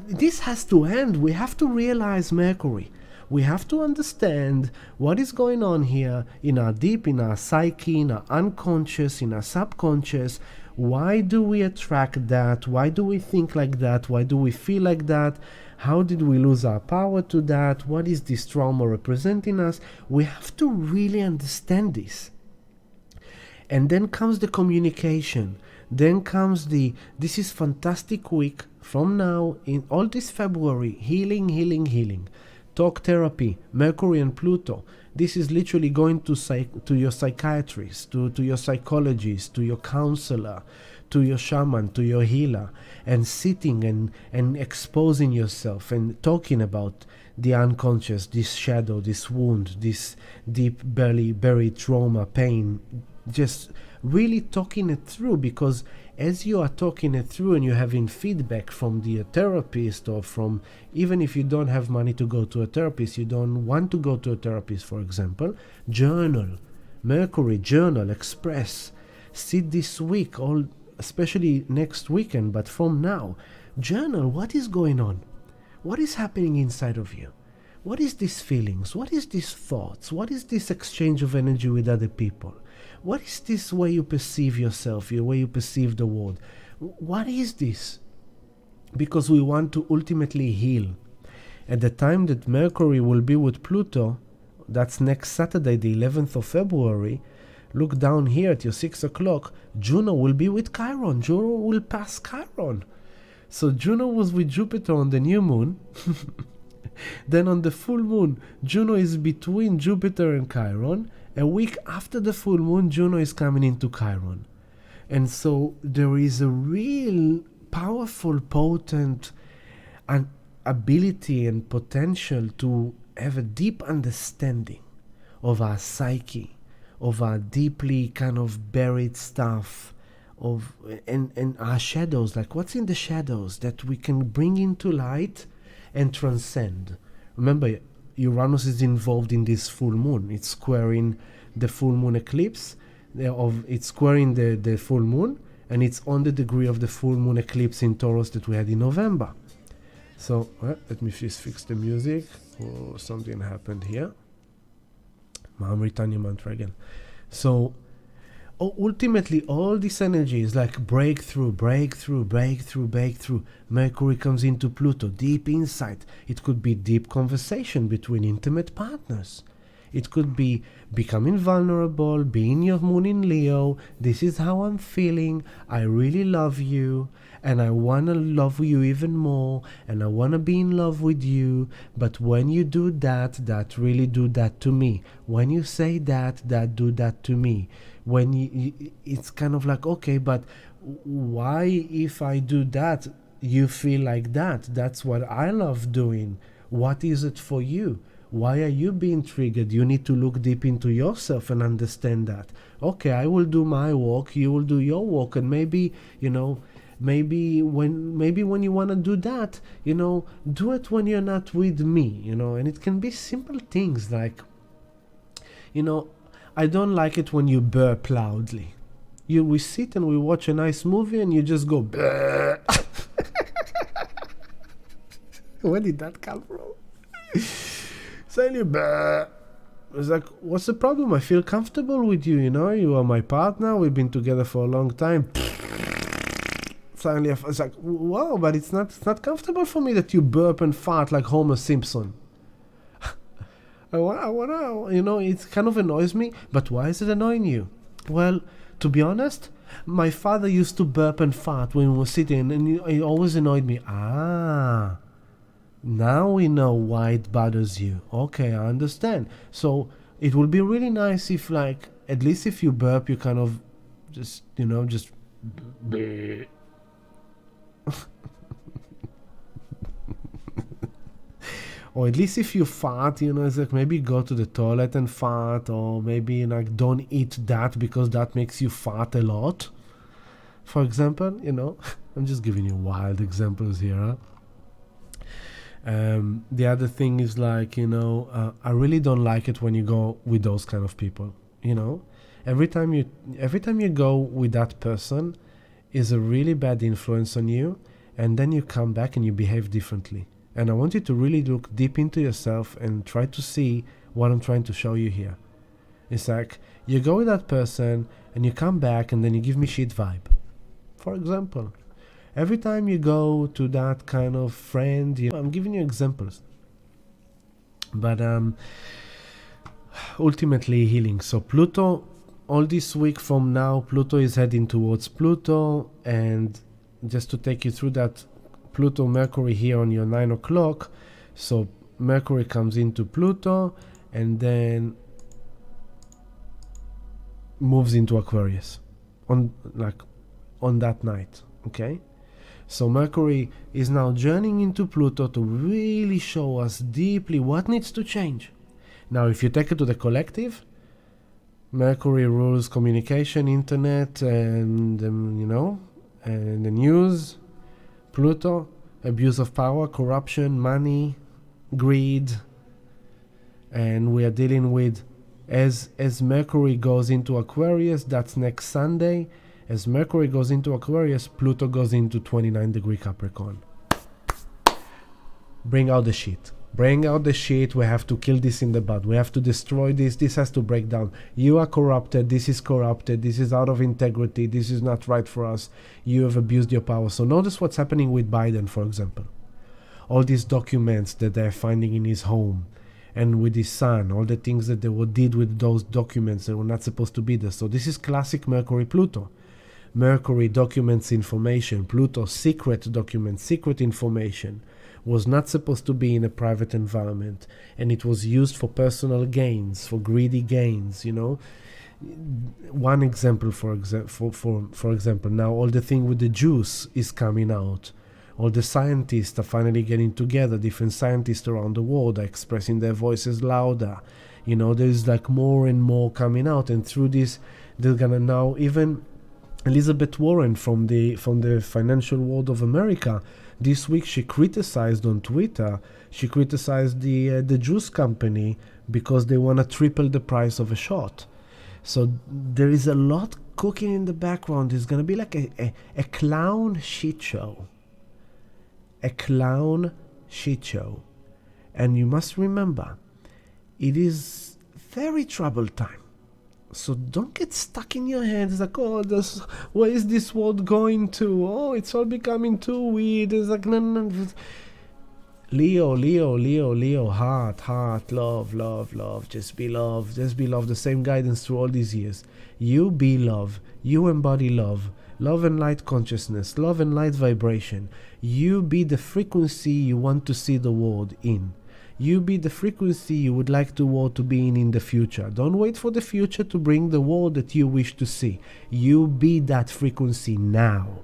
this has to end. We have to realize Mercury. We have to understand what is going on here in our deep, in our psyche, in our unconscious, in our subconscious. Why do we attract that? Why do we think like that? Why do we feel like that? How did we lose our power to that? What is this trauma representing us? We have to really understand this. And then comes the communication. Then comes this is fantastic week from now in all this February. Healing, healing, healing. Talk therapy, Mercury and Pluto. This is literally going to your psychiatrist, to your psychologist, to your counselor, to your shaman, to your healer, and sitting and exposing yourself and talking about the unconscious, this shadow, this wound, this deep buried trauma, pain, just really talking it through. Because as you are talking it through and you're having feedback from the therapist, or from, even if you don't have money to go to a therapist, you don't want to go to a therapist, for example, journal, Mercury, journal, express, sit this week, especially next weekend, but from now, journal what is going on, what is happening inside of you, what is these feelings, what is these thoughts, what is this exchange of energy with other people, what is this way you perceive yourself, the way you perceive the world, what is this? Because we want to ultimately heal. At the time that Mercury will be with Pluto, that's next Saturday, the 11th of February, look down here at your 6 o'clock, Juno will be with Chiron. Juno will pass Chiron. So Juno was with Jupiter on the new moon. Then on the full moon, Juno is between Jupiter and Chiron. A week after the full moon, Juno is coming into Chiron. And so there is a real powerful, potent ability and potential to have a deep understanding of our psyche, of our deeply kind of buried stuff, of and our shadows, like what's in the shadows that we can bring into light and transcend. Remember, Uranus is involved in this full moon. It's squaring the full moon eclipse, it's squaring the full moon, and it's on the degree of the full moon eclipse in Taurus that we had in November. So let me just fix the music. Oh, something happened here. Mahamritanya mantra again. So ultimately, all this energy is like breakthrough. Mercury comes into Pluto, deep insight. It could be deep conversation between intimate partners. It could be becoming vulnerable, being your moon in Leo. This is how I'm feeling. I really love you, and I want to love you even more, and I want to be in love with you. But when you do that, that really do that to me. When you say that, that do that to me. When it's kind of like, okay, but why if I do that, you feel like that? That's what I love doing. What is it for you? Why are you being triggered? You need to look deep into yourself and understand that. Okay, I will do my work, you will do your work, and maybe, maybe when you want to do that, do it when you're not with me, and it can be simple things like, I don't like it when you burp loudly. We sit and we watch a nice movie and you just go, where did that come from? Suddenly, it's like, what's the problem? I feel comfortable with you, you are my partner, we've been together for a long time. Suddenly, it's like, wow, but it's not comfortable for me that you burp and fart like Homer Simpson. I wanna, it kind of annoys me, but why is it annoying you? Well, to be honest, my father used to burp and fart when we were sitting, and it always annoyed me. Now we know why it bothers you. Okay, I understand. So it would be really nice if, like, at least if you burp, you kind of just, or at least if you fart, it's like maybe go to the toilet and fart, or maybe like don't eat that because that makes you fart a lot. For example, I'm just giving you wild examples here. Huh? The other thing is like, I really don't like it when you go with those kind of people. Every time you go with that person is a really bad influence on you, and then you come back and you behave differently. And I want you to really look deep into yourself and try to see what I'm trying to show you here. It's like you go with that person and you come back and then you give me shit vibe. For example, every time you go to that kind of friend, I'm giving you examples. But ultimately healing. So Pluto, all this week from now, Pluto is heading towards Pluto. And just to take you through that, Pluto, Mercury here on your 9 o'clock. So Mercury comes into Pluto, and then moves into Aquarius on that night. Okay, so Mercury is now journeying into Pluto to really show us deeply what needs to change. Now, if you take it to the collective, Mercury rules communication, internet, and and the news. Pluto, abuse of power, corruption, money, greed, and we are dealing with as Mercury goes into Aquarius. That's next Sunday. As Mercury goes into Aquarius, Pluto goes into 29-degree Capricorn. Bring out the shit. Bring out the shit. We have to kill this in the bud. We have to destroy this. This has to break down. You are corrupted. This is corrupted. This is out of integrity. This is not right for us. You have abused your power. So notice what's happening with Biden, for example. All these documents that they're finding in his home and with his son, all the things that they did with those documents that were not supposed to be there. So this is classic Mercury-Pluto. Mercury documents information. Pluto secret documents, secret information. Was not supposed to be in a private environment, and it was used for personal gains, for greedy gains. One example, for example, now all the thing with the Jews is coming out. All the scientists are finally getting together. Different scientists around the world are expressing their voices louder. There's like more and more coming out, and through this, they're gonna now even Elizabeth Warren from the financial world of America. This week she criticized on Twitter, the juice company because they want to triple the price of a shot. So there is a lot cooking in the background. It's going to be like a clown shit show. A clown shit show. And you must remember, it is very troubled time. So don't get stuck in your head. It's like, where is this world going to? Oh, it's all becoming too weird. It's like, no. Leo, heart, love. Just be love. The same guidance through all these years. You be love. You embody love. Love and light consciousness. Love and light vibration. You be the frequency you want to see the world in. You be the frequency you would like the world to be in the future. Don't wait for the future to bring the world that you wish to see. You be that frequency now.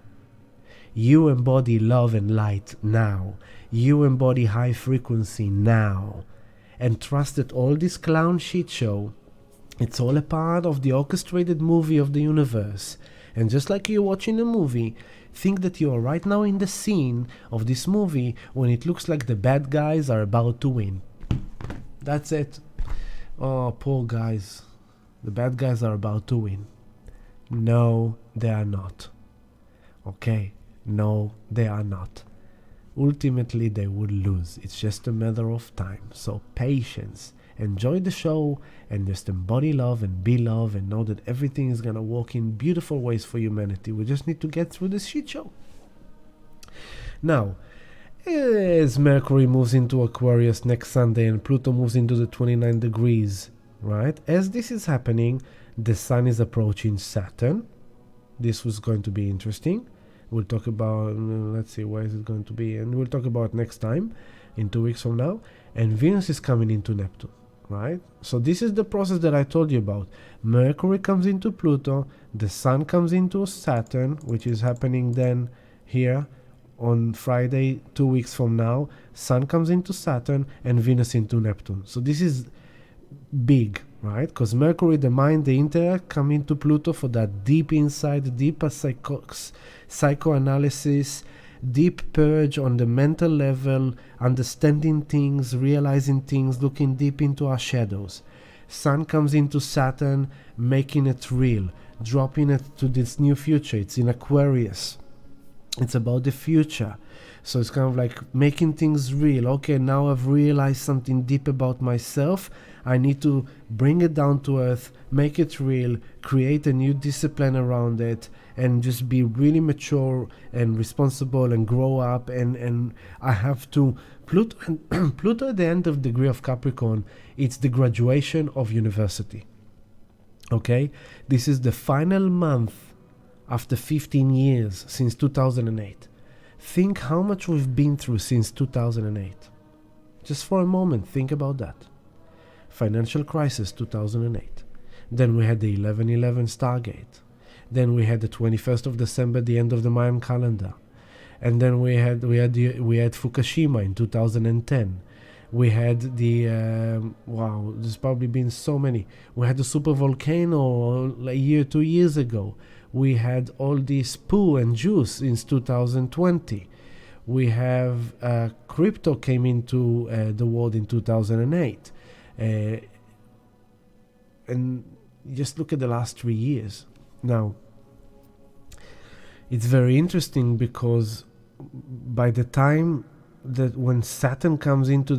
You embody love and light now. You embody high frequency now. And trust that all this clown shit show, it's all a part of the orchestrated movie of the universe. And just like you're watching a movie, think that you are right now in the scene of this movie when it looks like the bad guys are about to win. That's it. Oh, poor guys. The bad guys are about to win. No, they are not. Okay? No, they are not. Ultimately, they would lose. It's just a matter of time. So patience. Enjoy the show and just embody love and be love and know that everything is going to work in beautiful ways for humanity. We just need to get through this shit show. Now, as Mercury moves into Aquarius next Sunday and Pluto moves into the 29 degrees, right? As this is happening, the Sun is approaching Saturn. This was going to be interesting. We'll talk about, let's see, where is it going to be? And we'll talk about next time, in 2 weeks from now. And Venus is coming into Neptune. Right? So this is the process that I told you about. Mercury comes into Pluto, the Sun comes into Saturn, which is happening then here on Friday, 2 weeks from now. Sun comes into Saturn and Venus into Neptune. So this is big, right? Because Mercury, the mind, the intellect, come into Pluto for that deep insight, deeper psychoanalysis, deep purge on the mental level, understanding things, realizing things, looking deep into our shadows. Sun comes into Saturn, making it real, dropping it to this new future. It's in Aquarius. It's about the future. So it's kind of like making things real. Okay, now I've realized something deep about myself. I need to bring it down to earth, make it real, create a new discipline around it, and just be really mature and responsible and grow up. And I have to... Pluto at the end of the degree of Capricorn, it's the graduation of university. Okay? This is the final month after 15 years since 2008. Think how much we've been through since 2008. Just for a moment, think about that. financial crisis 2008. Then we had the 11/11 Stargate. Then we had the 21st of December, the end of the Mayan calendar. And then we had Fukushima in 2010. We had wow, there's probably been so many. We had the super volcano a year, 2 years ago. We had all this poo and juice in 2020. We have crypto came into the world in 2008. And just look at the last 3 years. Now, it's very interesting because by the time that when Saturn comes into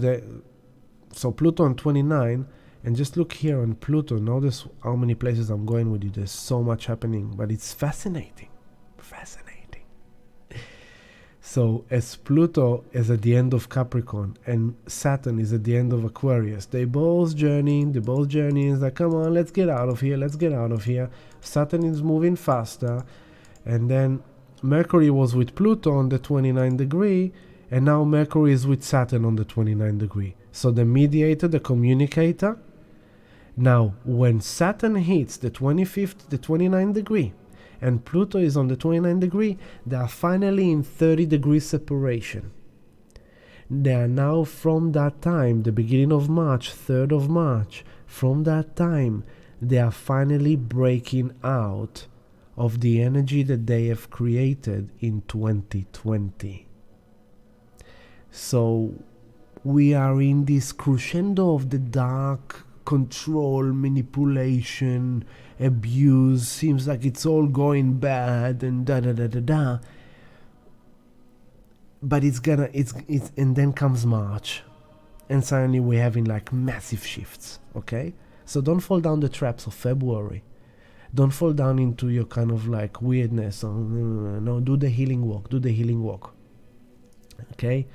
so Pluto on 29, and just look here on Pluto, notice how many places I'm going with you. There's so much happening, but it's fascinating. So as Pluto is at the end of Capricorn and Saturn is at the end of Aquarius, they both journeying, like, come on, let's get out of here. Saturn is moving faster, and then Mercury was with Pluto on the 29 degree, and now Mercury is with Saturn on the 29 degree. So the mediator, the communicator. Now, when Saturn hits the 25th, the 29 degree, and Pluto is on the 29 degree, they are finally in 30 degree separation. They are now, from that time, the beginning of March, 3rd of March, from that time, they are finally breaking out of the energy that they have created in 2020. So we are in this crescendo of the dark, control, manipulation, abuse. Seems like it's all going bad and da. But it's and then comes March, and suddenly we're having like massive shifts. Okay, so don't fall down the traps of February. Don't fall down into your kind of like weirdness. No, do the healing walk. Okay.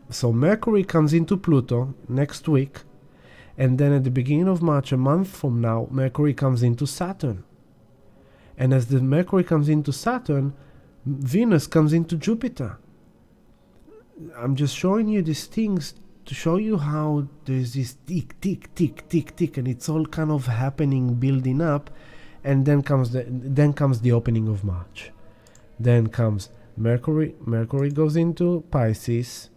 So Mercury comes into Pluto next week, and then at the beginning of March, a month from now, Mercury comes into Saturn. And as the Mercury comes into Saturn, Venus comes into Jupiter. I'm just showing you these things to show you how there's this tick, and it's all kind of happening, building up, and then comes the opening of March. Then comes Mercury goes into Pisces.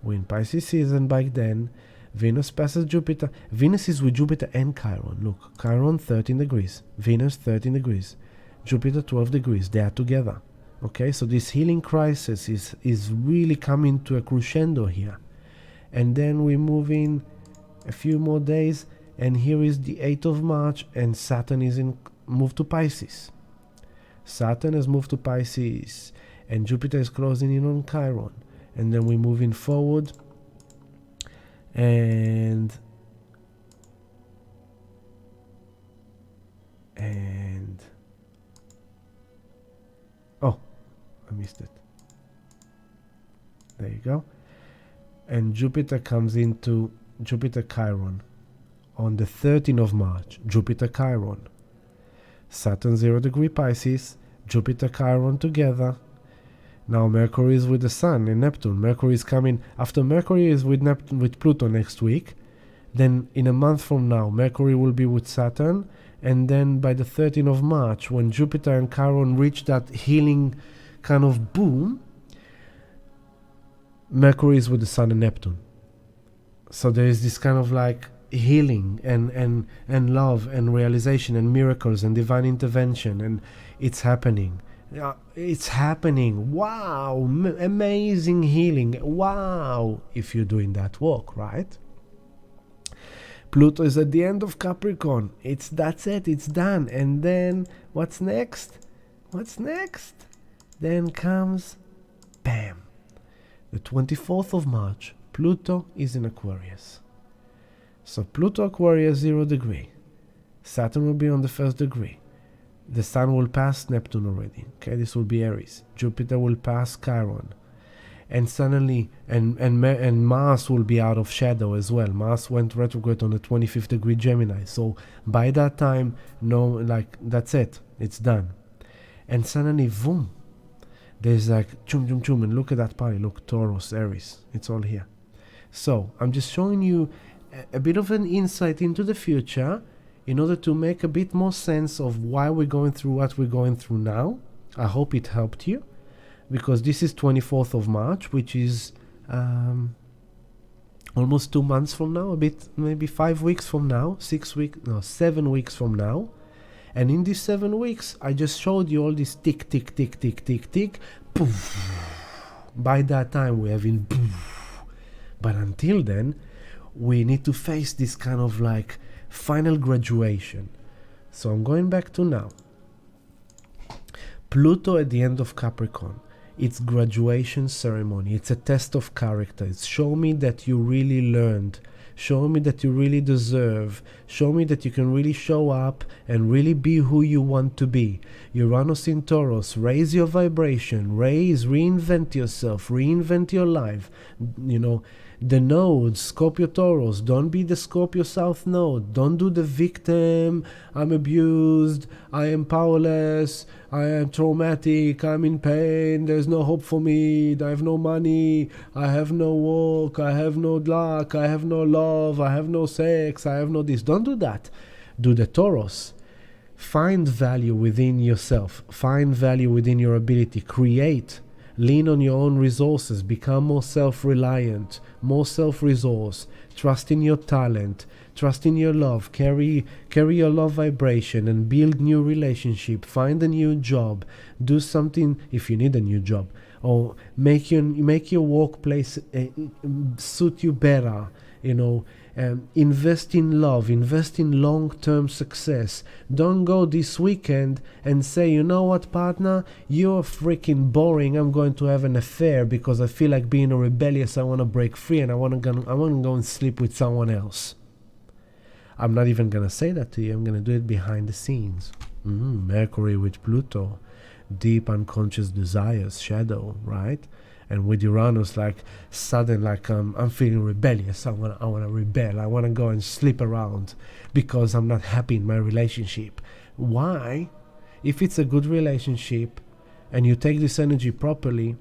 We're in Pisces season by then. Venus passes Jupiter. Venus is with Jupiter and Chiron. Look, Chiron 13 degrees. Venus 13 degrees. Jupiter 12 degrees. They are together. Okay, so this healing crisis is really coming to a crescendo here. And then we move in a few more days, and here is the 8th of March, and Saturn is moved to Pisces. Saturn has moved to Pisces, and Jupiter is closing in on Chiron. And then we're moving forward, and oh, I missed it. There you go. And Jupiter comes into Jupiter Chiron on the 13th of March. Jupiter Chiron. Saturn 0 degree Pisces, Jupiter Chiron together. Now Mercury is with the Sun in Neptune. Mercury is coming after Mercury is with Pluto next week. Then in a month from now, Mercury will be with Saturn. And then by the 13th of March, when Jupiter and Chiron reach that healing kind of boom, Mercury is with the Sun and Neptune. So there is this kind of like healing and love and realization and miracles and divine intervention, and it's happening. It's happening. Wow, amazing healing. Wow, if you're doing that work, right? Pluto is at the end of Capricorn. That's it. It's done. And then what's next? Then comes, bam, the 24th of March. Pluto is in Aquarius. So Pluto Aquarius 0 degree. Saturn will be on the 1st degree. The Sun will pass Neptune already. Okay, this will be Aries. Jupiter will pass Chiron. And suddenly, and Mars will be out of shadow as well. Mars went retrograde on the 25th degree Gemini. So by that time, that's it. It's done. And suddenly, boom. There's like chum chum chum, and look at that party. Look, Taurus, Aries. It's all here. So I'm just showing you a bit of an insight into the future in order to make a bit more sense of why we're going through what we're going through now. I hope it helped you, because this is 24th of March, which is almost 2 months from now, a bit, maybe 5 weeks from now, 7 weeks from now. And in these 7 weeks, I just showed you all this tick, tick, tick, tick, tick, tick, poof. By that time, we're having poof. But until then, we need to face this kind of like final graduation. So I'm going back to now. Pluto at the end of Capricorn. It's graduation ceremony. It's a test of character. It's show me that you really learned. Show me that you really deserve. Show me that you can really show up and really be who you want to be. Uranus in Taurus, raise your vibration, reinvent yourself, reinvent your life. You know, the nodes, Scorpio Taurus, don't be the Scorpio South node. Don't do the victim, I'm abused, I am powerless, I am traumatic, I'm in pain, there's no hope for me, I have no money, I have no work, I have no luck, I have no love, I have no sex, I have no this. Don't do that. Do the Taurus. Find value within yourself. Find value within your ability. Create. Lean on your own resources. Become more self-reliant, more self-resource. Trust in your talent. Trust in your love. Carry your love vibration and build new relationship. Find a new job. Do something if you need a new job, or make your workplace suit you better. You know, invest in love, invest in long-term success. Don't go this weekend and say, you know what, partner, you're freaking boring, I'm going to have an affair because I feel like being rebellious, I want to break free and I want to go and sleep with someone else. I'm not even going to say that to you. I'm going to do it behind the scenes. Mercury with Pluto, deep unconscious desires, shadow, right? And with Uranus, like sudden, like I'm feeling rebellious. I wanna rebel. I wanna go and sleep around because I'm not happy in my relationship. Why? If it's a good relationship, and you take this energy properly,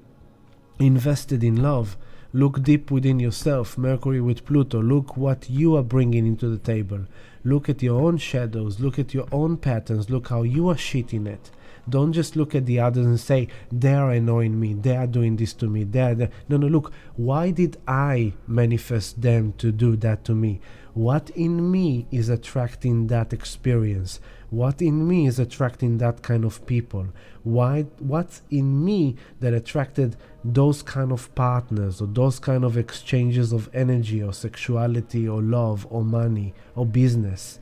invested in love, look deep within yourself. Mercury with Pluto. Look what you are bringing into the table. Look at your own shadows. Look at your own patterns. Look how you are shitting it. Don't just look at the others and say, they are annoying me, they are doing this to me, No, look, why did I manifest them to do that to me? What in me is attracting that experience? What in me is attracting that kind of people? What's in me that attracted those kind of partners, or those kind of exchanges of energy or sexuality or love or money or business?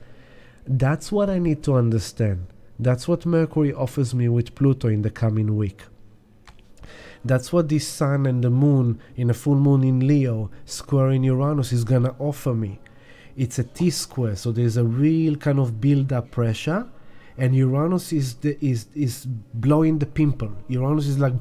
That's what I need to understand. That's what Mercury offers me with Pluto in the coming week. That's what this Sun and the Moon in a full moon in Leo squaring Uranus is gonna offer me. It's a T-square, so there's a real kind of build-up pressure, and Uranus is blowing the pimple. Uranus is like,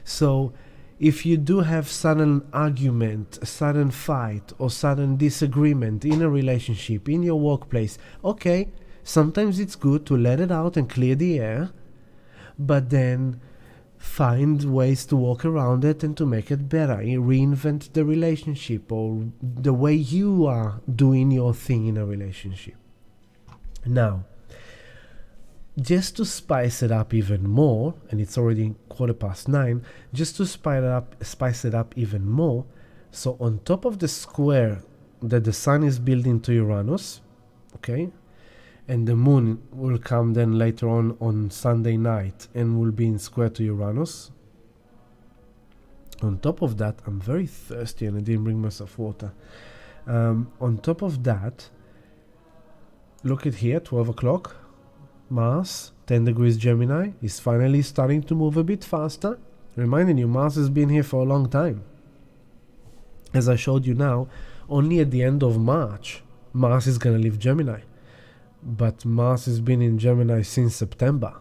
so if you do have sudden argument, a sudden fight, or sudden disagreement in a relationship, in your workplace, okay, sometimes it's good to let it out and clear the air, but then find ways to walk around it and to make it better. Reinvent the relationship or the way you are doing your thing in a relationship. Now, just to spice it up even more, and it's already 9:15, just to spice it up even more, so on top of the square that the Sun is building to Uranus, okay, and the Moon will come then later on Sunday night and will be in square to Uranus. On top of that, I'm very thirsty and I didn't bring myself water. On top of that, look at here, 12 o'clock, Mars, 10 degrees Gemini, is finally starting to move a bit faster. Reminding you, Mars has been here for a long time. As I showed you now, only at the end of March, Mars is going to leave Gemini. But Mars has been in Gemini since September.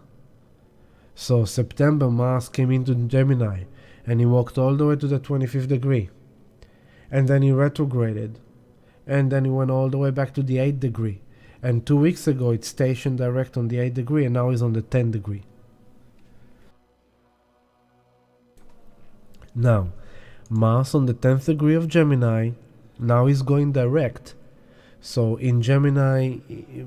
So September, Mars came into Gemini and he walked all the way to the 25th degree. And then he retrograded. And then he went all the way back to the 8th degree. And 2 weeks ago it stationed direct on the 8th degree and now he's on the 10th degree. Now, Mars on the 10th degree of Gemini now is going direct. So in Gemini,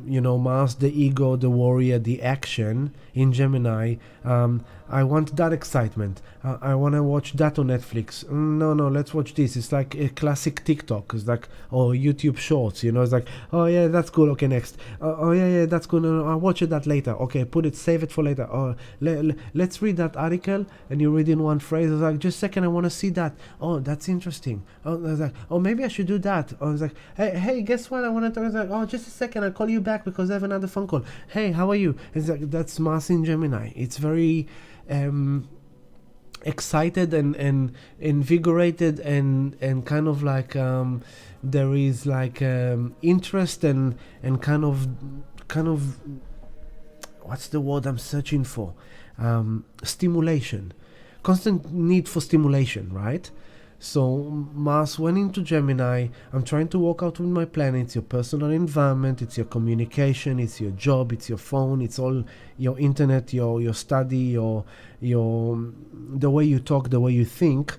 Mars, the ego, the warrior, the action. In Gemini, I want that excitement. I want to watch that on Netflix. No, let's watch this. It's like a classic TikTok. It's like, or YouTube Shorts. It's like, oh yeah, that's cool. Okay, next. Oh yeah, that's cool. No, I'll watch that later. Okay, save it for later. Oh, let's read that article. And you read in one phrase. It's like, just a second, I want to see that. Oh, that's interesting. Oh, it's like, oh, maybe I should do that. Oh, it's like, hey, guess what? I want to talk. It's like, oh, just a second, I'll call you back because I have another phone call. Hey, how are you? It's like, that's Mars in Gemini. It's very excited and invigorated and kind of like there is like interest and kind of what's the word I'm searching for? Stimulation, constant need for stimulation, right? So Mars went into Gemini. I'm trying to work out with my planets, your personal environment, it's your communication, it's your job, it's your phone, it's all your internet, your study, your the way you talk, the way you think.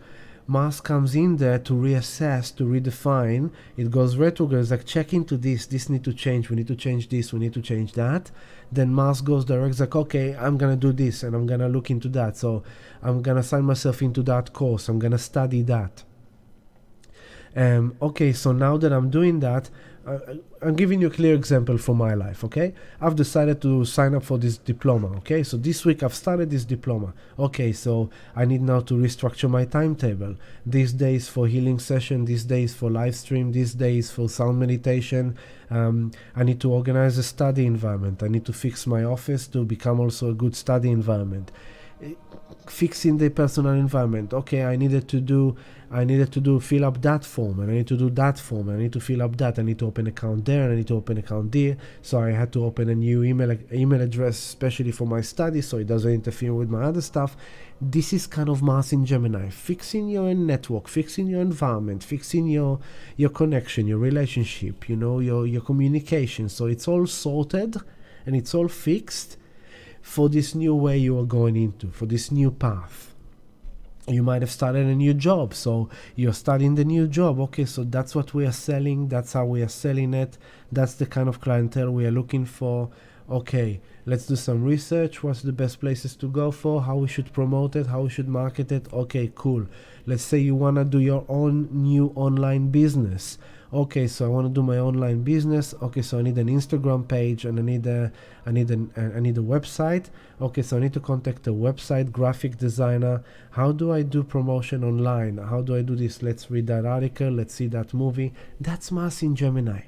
Mars comes in there to reassess, to redefine. It goes retrograde. It's like, check into this need to change, we need to change this, we need to change that. Then Mars goes direct. It's like, okay, I'm gonna do this and I'm gonna look into that, so I'm gonna sign myself into that course, I'm gonna study that. Okay, so now that I'm doing that, I'm giving you a clear example from my life, okay? I've decided to sign up for this diploma, okay? So this week I've started this diploma. Okay, so I need now to restructure my timetable. These days for healing session, these days for live stream, these days for sound meditation. I need to organize a study environment. I need to fix my office to become also a good study environment. Fixing the personal environment. Okay, I needed to do fill up that form, and I need to do that form, and I need to fill up that, I need to open account there, and I need to open account there. So I had to open a new email address especially for my study so it doesn't interfere with my other stuff. This is kind of Mars in Gemini, fixing your network, fixing your environment, fixing your connection, your relationship, your communication. So it's all sorted and it's all fixed for this new way you are going into, for this new path. You might have started a new job, so you're starting the new job. Okay, so that's what we are selling, that's how we are selling it, that's the kind of clientele we are looking for. Okay, let's do some research. What's the best places to go for, how we should promote it, how we should market it. Okay, cool. Let's say you want to do your own new online business. Okay, so I want to do my online business. Okay, so I need an Instagram page and I need a website. Okay, so I need to contact a website graphic designer. How do I do promotion online? How do I do this? Let's read that article. Let's see that movie. That's Mars in Gemini.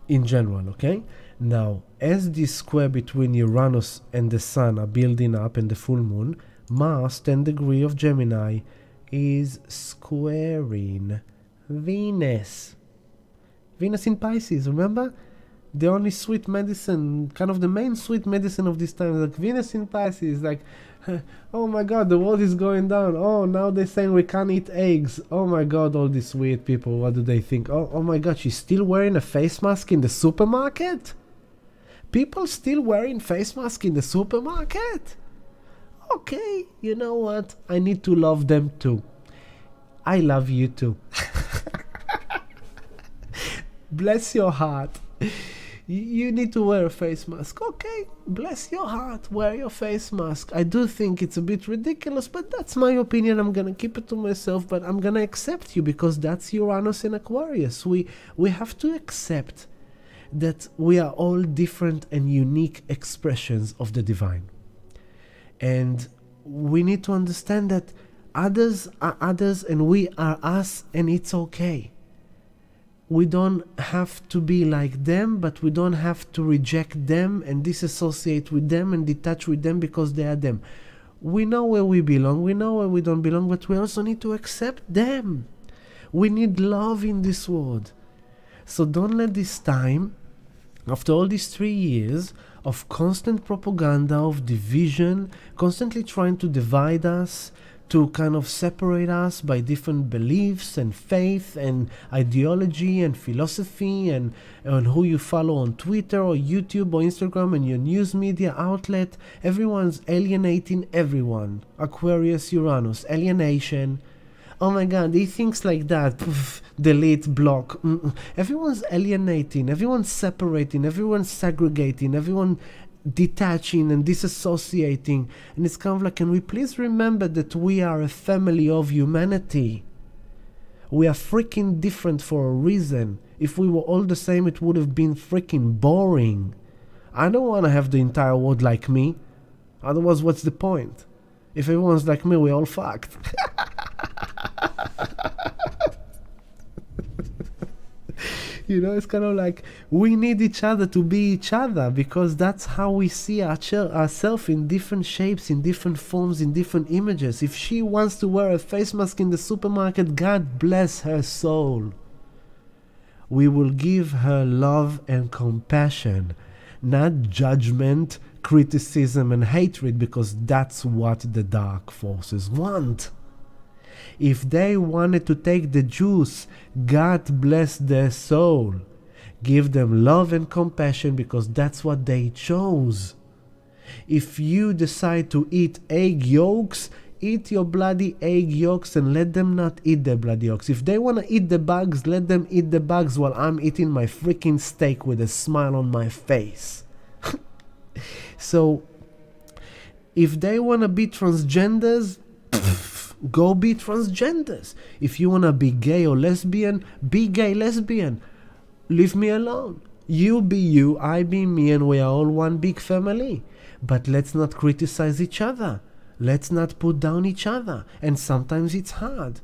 In general, okay? Now, as this square between Uranus and the Sun are building up and the full moon, Mars, 10 degree of Gemini, is squaring Venus. Venus in Pisces, remember? The only sweet medicine, kind of the main sweet medicine of this time, like Venus in Pisces, like, oh my god, the world is going down. Oh, now they're saying we can't eat eggs. Oh my god, all these weird people, what do they think? Oh my god, she's still wearing a face mask in the supermarket? People still wearing face mask in the supermarket? Okay, you know what? I need to love them too. I love you too. Bless your heart. You need to wear a face mask. Okay, bless your heart. Wear your face mask. I do think it's a bit ridiculous, but that's my opinion. I'm gonna keep it to myself, but I'm gonna accept you because that's Uranus in Aquarius. We have to accept that we are all different and unique expressions of the divine. And we need to understand that others are others and we are us, and it's okay. We don't have to be like them, but we don't have to reject them and disassociate with them and detach with them because they are them. We know where we belong, we know where we don't belong, but we also need to accept them. We need love in this world. So don't let this time, after all these 3 years of constant propaganda, of division, constantly trying to divide us, to kind of separate us by different beliefs and faith and ideology and philosophy and who you follow on Twitter or YouTube or Instagram and your news media outlet. Everyone's alienating everyone. Aquarius, Uranus, alienation. Oh my God, he thinks like that. Poof, delete, block. Everyone's alienating, everyone's separating, everyone's segregating, everyone detaching and disassociating. And it's kind of like, can we please remember that we are a family of humanity? We are freaking different for a reason. If we were all the same, it would have been freaking boring. I don't want to have the entire world like me. Otherwise, what's the point? If everyone's like me, we're all fucked. You know, it's kind of like we need each other to be each other, because that's how we see ourselves in different shapes, in different forms, in different images. If she wants to wear a face mask in the supermarket, God bless her soul. We will give her love and compassion, not judgment, criticism, and hatred, because that's what the dark forces want. If they wanted to take the juice, God bless their soul. Give them love and compassion, because that's what they chose. If you decide to eat egg yolks, eat your bloody egg yolks and let them not eat the bloody yolks. If they want to eat the bugs, let them eat the bugs while I'm eating my freaking steak with a smile on my face. So, if they want to be transgenders, go be transgenders. If you want to be gay or lesbian, be gay, lesbian. Leave me alone. You be you, I be me, and we are all one big family. But let's not criticize each other. Let's not put down each other. And sometimes it's hard.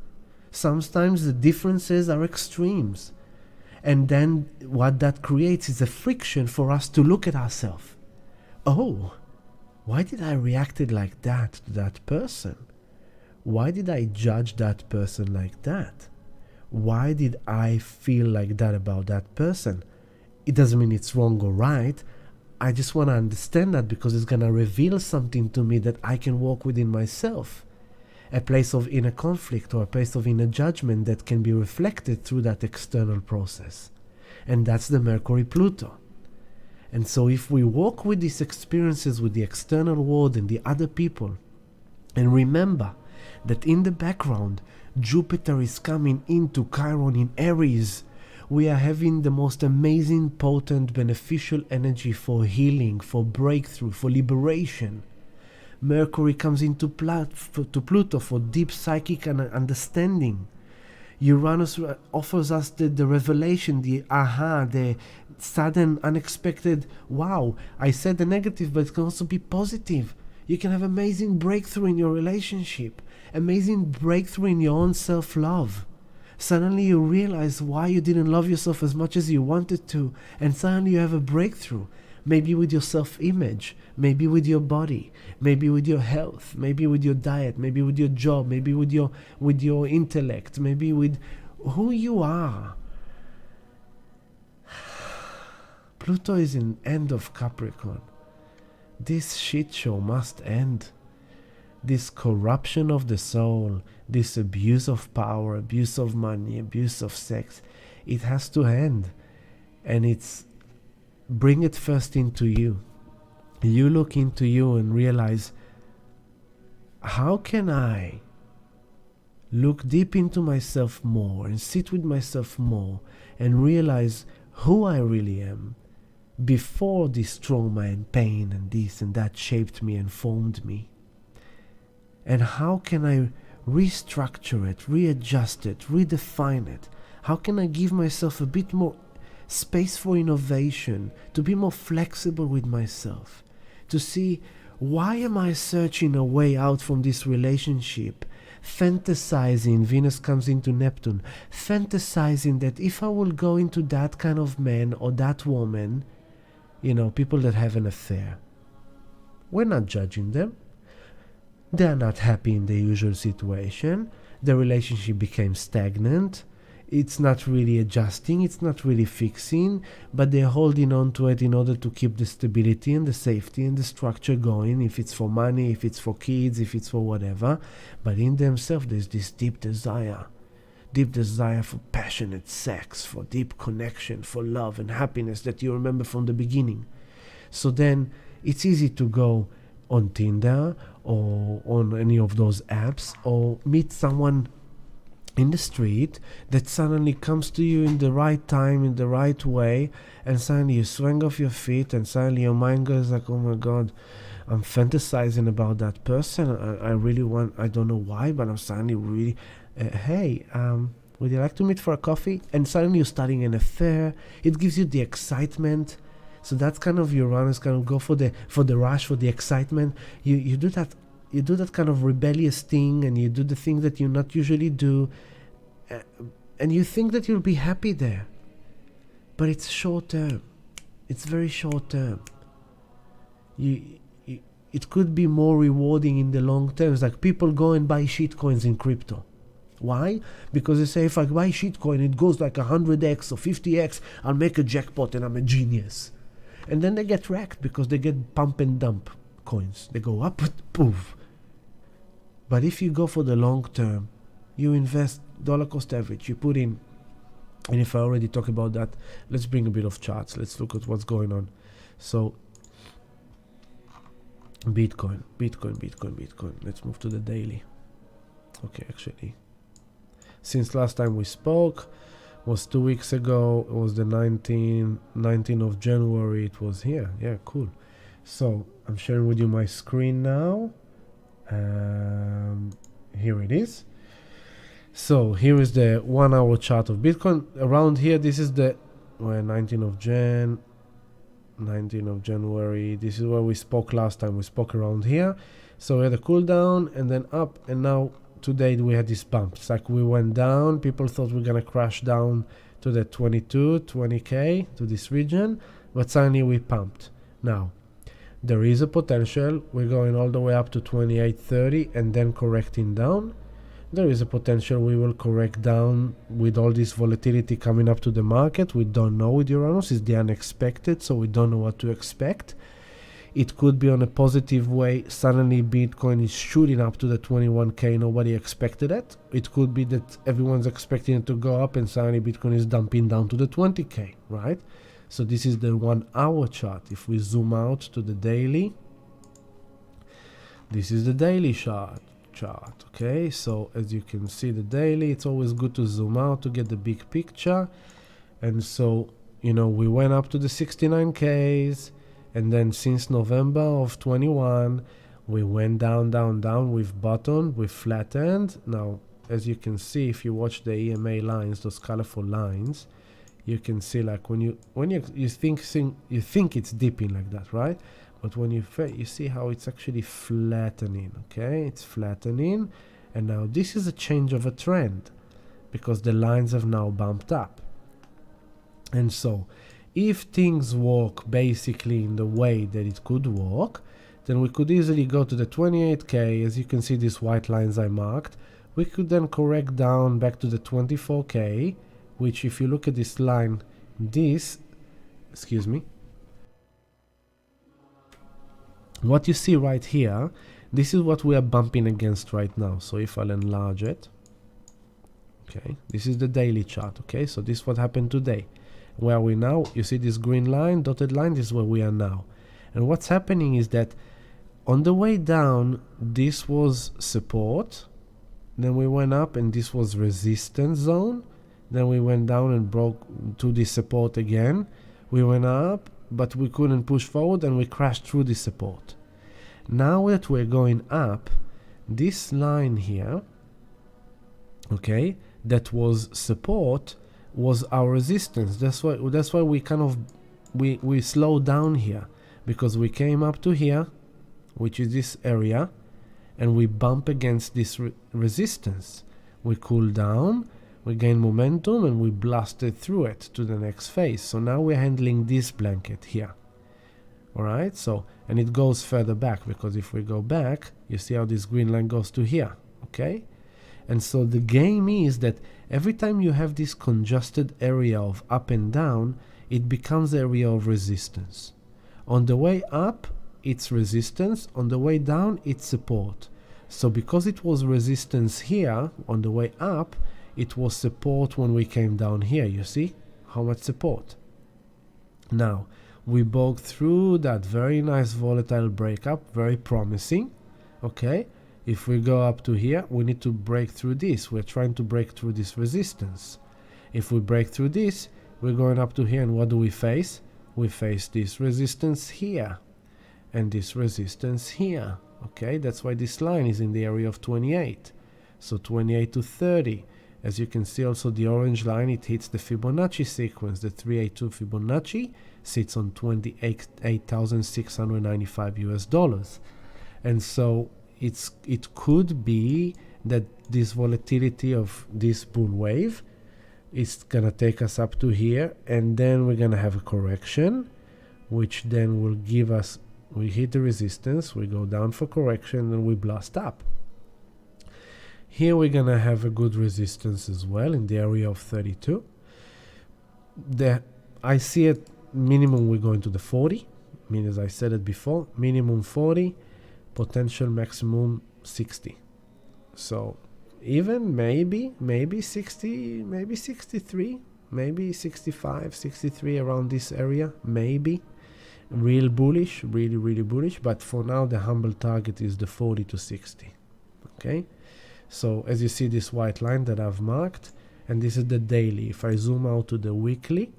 Sometimes the differences are extremes. And then what that creates is a friction for us to look at ourselves. Oh, why did I reacted like that to that person? Why did I judge that person like that? Why did I feel like that about that person? It doesn't mean it's wrong or right. I just want to understand that, because it's going to reveal something to me that I can walk within myself. A place of inner conflict or a place of inner judgment that can be reflected through that external process. And that's the Mercury Pluto. And so if we walk with these experiences with the external world and the other people, and remember that in the background, Jupiter is coming into Chiron in Aries, we are having the most amazing, potent, beneficial energy for healing, for breakthrough, for liberation. Mercury comes into Pluto for deep psychic understanding. Uranus offers us the revelation, the aha, the sudden, unexpected, wow. I said the negative, but it can also be positive. You can have amazing breakthrough in your relationship, amazing breakthrough in your own self-love. Suddenly you realize why you didn't love yourself as much as you wanted to, and suddenly you have a breakthrough. Maybe with your self-image, maybe with your body, maybe with your health, maybe with your diet, maybe with your job, maybe with your intellect, maybe with who you are. Pluto is in end of Capricorn. This shit show must end. This corruption of the soul, this abuse of power, abuse of money, abuse of sex, it has to end. And it's bring it first into you. You look into you and realize, how can I look deep into myself more and sit with myself more and realize who I really am before this trauma and pain and this and that shaped me and formed me? And how can I restructure it, readjust it, redefine it? How can I give myself a bit more space for innovation, to be more flexible with myself, to see, why am I searching a way out from this relationship, fantasizing, Venus comes into Neptune, fantasizing that if I will go into that kind of man or that woman, people that have an affair, we're not judging them. They're not happy in the usual situation. The relationship became stagnant. it's not really adjusting, it's not really fixing, but they're holding on to it in order to keep the stability and the safety and the structure going, if it's for money, if it's for kids, if it's for whatever. But in themselves there's this deep desire for passionate sex, for deep connection, for love and happiness that you remember from the beginning. So then it's easy to go on Tinder or on any of those apps, or meet someone in the street that suddenly comes to you in the right time, in the right way, and suddenly you swing off your feet, and suddenly your mind goes like, oh my god, I'm fantasizing about that person. I really want, I don't know why, but I'm suddenly really, hey, would you like to meet for a coffee? And suddenly you're starting an affair. It gives you the excitement. So that's kind of Uranus, kind of go for the rush, for the excitement. You do that kind of rebellious thing, and you do the thing that you not usually do, and you think that you'll be happy there, but it's short term. It's very short term. It could be more rewarding in the long term. It's like people go and buy shit coins in crypto. Why? Because they say, if I buy shit coin, it goes like 100x or 50x, I'll make a jackpot and I'm a genius. And then they get wrecked because they get pump and dump coins. They go up, poof. But if you go for the long term, you invest dollar cost average, you put in, and if I already talk about that, let's bring a bit of charts. Let's look at what's going on. So Bitcoin. Let's move to the daily. Okay, actually, since last time we spoke was 2 weeks ago. It was the 19th of January. It was here. Yeah, cool. So I'm sharing with you my screen now. Here it is. So here is the 1 hour chart of Bitcoin. Around here, this is the 19th of January. This is where we spoke last time. We spoke around here. So we had a cool down and then up, and now today we had this bump. It's like we went down. People thought we were gonna crash down to the 20k, to this region, but suddenly we pumped. Now there is a potential we're going all the way up to 28.30 and then correcting down. There is a potential we will correct down with all this volatility coming up to the market. We don't know with Uranus. It's the unexpected, so we don't know what to expect. It could be on a positive way. Suddenly Bitcoin is shooting up to the 21k. Nobody expected it. It could be that everyone's expecting it to go up and suddenly Bitcoin is dumping down to the 20k, right? So this is the 1 hour chart. If we zoom out to the daily, this is the daily chart. Okay, so as you can see, the daily, it's always good to zoom out to get the big picture. And so, you know, we went up to the 69k's, and then since November of 21 we went down, we've bottomed, we've flattened. Now as you can see, if you watch the EMA lines, those colorful lines, you can see like when you think it's dipping like that, right? But when you see how it's actually flattening. Okay, it's flattening, and now this is a change of a trend because the lines have now bumped up. And so if things work basically in the way that it could work, then we could easily go to the 28k. As you can see, these white lines I marked, we could then correct down back to the 24k, which if you look at this line, what you see right here, this is what we are bumping against right now. So if I'll enlarge it, okay, this is the daily chart. Okay, so this is what happened today. Where are we now? You see this green line, dotted line, this is where we are now. And what's happening is that on the way down, this was support, then we went up and this was resistance zone, then we went down and broke to the support again. We went up, but we couldn't push forward and we crashed through the support. Now that we're going up, this line here, okay, that was support, was our resistance. That's why we kind of we slowed down here, because we came up to here, which is this area, and we bump against this resistance. We cool down, we gain momentum, and we blasted through it to the next phase. So now we're handling this blanket here. All right, so, and it goes further back, because if we go back, you see how this green line goes to here, okay? And so the game is that every time you have this congested area of up and down, it becomes area of resistance. On the way up, it's resistance. On the way down, it's support. So because it was resistance here, on the way up, it was support when we came down here. You see how much support? Now, we broke through that very nice volatile breakup, very promising. Okay, if we go up to here, we need to break through this. We're trying to break through this resistance. If we break through this, we're going up to here, and what do we face? We face this resistance here and this resistance here. Okay, that's why this line is in the area of 28. So 28 to 30. As you can see also the orange line, it hits the Fibonacci sequence. The 382 Fibonacci sits on $28,695 US dollars. And so it could be that this volatility of this bull wave is gonna take us up to here, and then we're gonna have a correction, which then will give us, we hit the resistance, we go down for correction, and we blast up. Here we're gonna have a good resistance as well in the area of 32. I see it minimum we're going to the 40. I mean, as I said it before, minimum 40, potential maximum 60. So even maybe 60, maybe 63, maybe 65, 63, around this area, maybe. Real bullish, really bullish, but for now the humble target is the 40 to 60. Okay, so as you see this white line that I've marked, and this is the daily. If I zoom out to the weekly,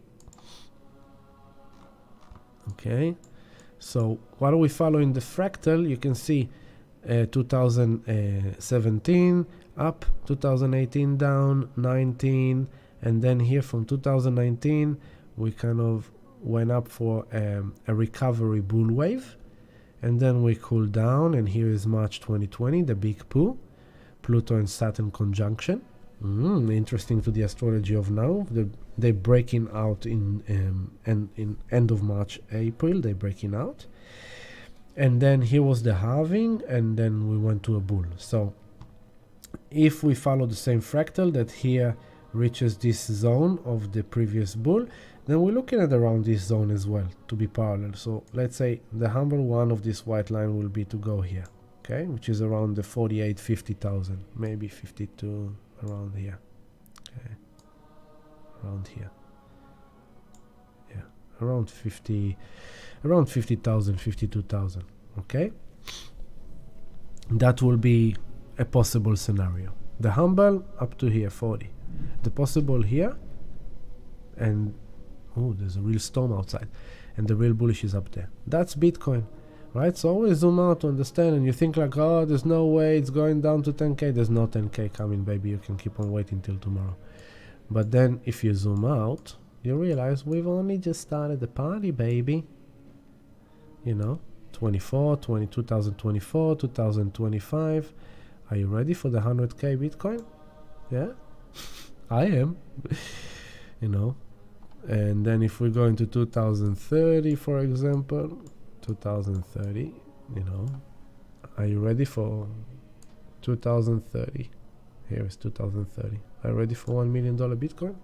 okay, so what do we follow in the fractal? You can see 2017 up, 2018 down, 19, and then here from 2019 we kind of went up for a recovery bull wave, and then we cooled down, and here is March 2020, the big poo, Pluto and Saturn conjunction. Interesting to the astrology of now. They're breaking out in end of March, April, they're breaking out. And then here was the halving, and then we went to a bull. So if we follow the same fractal that here reaches this zone of the previous bull, then we're looking at around this zone as well to be parallel. So let's say the humble one of this white line will be to go here, okay, which is around the 48, 50,000, maybe 52, around here, okay, around here, yeah, around 50, around 50,000, 52,000, okay. That will be a possible scenario. The humble up to here, 40. The possible here, and oh, there's a real storm outside, and the real bullish is up there. That's Bitcoin, right? So always zoom out to understand, and you think like, oh, there's no way it's going down to 10K. There's no 10K coming, baby. You can keep on waiting till tomorrow. But then if you zoom out, you realize we've only just started the party, baby. You know, 2024, 2025. Are you ready for the 100K Bitcoin? Yeah, I am. You know, and then if we go into 2030, for example, 2030, you know, are you ready for 2030? Here is 2030. Are you ready for $1 million Bitcoin?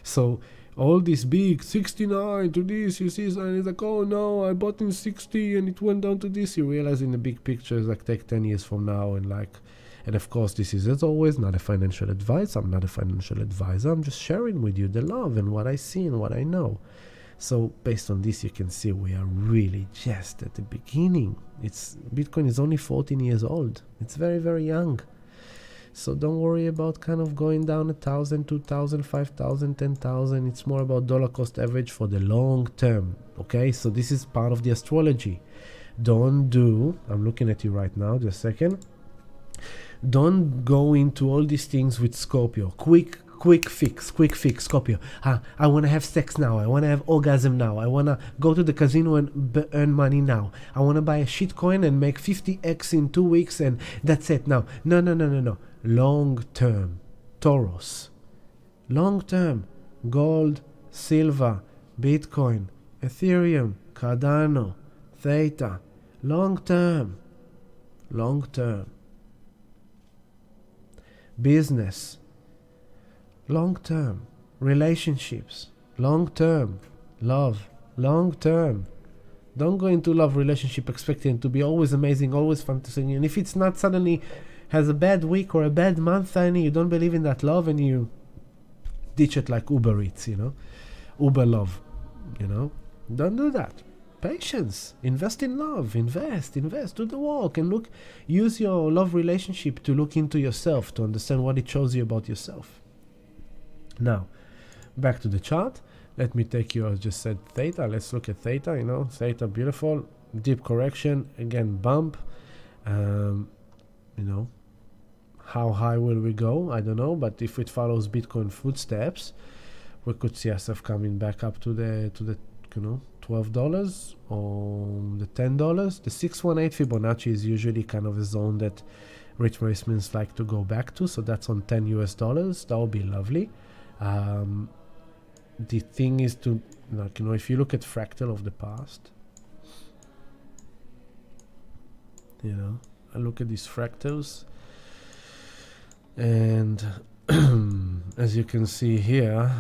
So all this big 69 to this, you see, and it's like, oh no, I bought in 60 and it went down to this. You realize in the big picture, it's like take 10 years from now, and like, and of course, this is as always not a financial advice. I'm not a financial advisor. I'm just sharing with you the love and what I see and what I know. So based on this, you can see we are really just at the beginning. Bitcoin is only 14 years old. It's very, very young. So don't worry about kind of going down 1,000, 2,000, 5,000, 10,000. It's more about dollar cost average for the long term. Okay, so this is part of the astrology. I'm looking at you right now, just a second. Don't go into all these things with Scorpio. Quick fix, Scorpio. I want to have sex now. I want to have orgasm now. I want to go to the casino and earn money now. I want to buy a shitcoin and make 50x in 2 weeks, and that's it now. No. Long term. Taurus. Long term. Gold, silver, Bitcoin, Ethereum, Cardano, Theta. Long term. business, long term, relationships, long term, love, long term. Don't go into love relationship expecting to be always amazing, always fantasizing. And if it's not, suddenly has a bad week or a bad month, and you don't believe in that love, and you ditch it like Uber Eats, Uber love, Don't do that. Patience. Invest in love. Invest. Do the work, and look. Use your love relationship to look into yourself, to understand what it shows you about yourself. Now, back to the chart. Let me take you, I just said theta. Let's look at theta, Theta, beautiful. Deep correction. Again, bump. How high will we go? I don't know. But if it follows Bitcoin footsteps, we could see ourselves coming back up to the $12 or the $10. The 618 Fibonacci is usually kind of a zone that retracements like to go back to. So that's on $10 US. That would be lovely. The thing is to, if you look at fractal of the past, I look at these fractals, and as you can see here,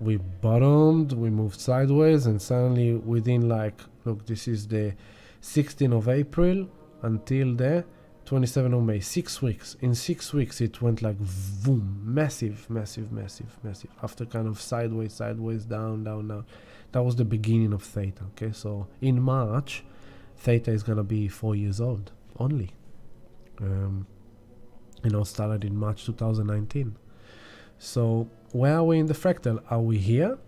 we bottomed, we moved sideways, and suddenly within look, this is the 16th of April until the 27th of May, 6 weeks. In 6 weeks, it went like boom, massive. After kind of sideways, down. That was the beginning of theta. Okay, so in March, theta is gonna be 4 years old only. Started in March 2019. So where are we in the fractal? Are we here?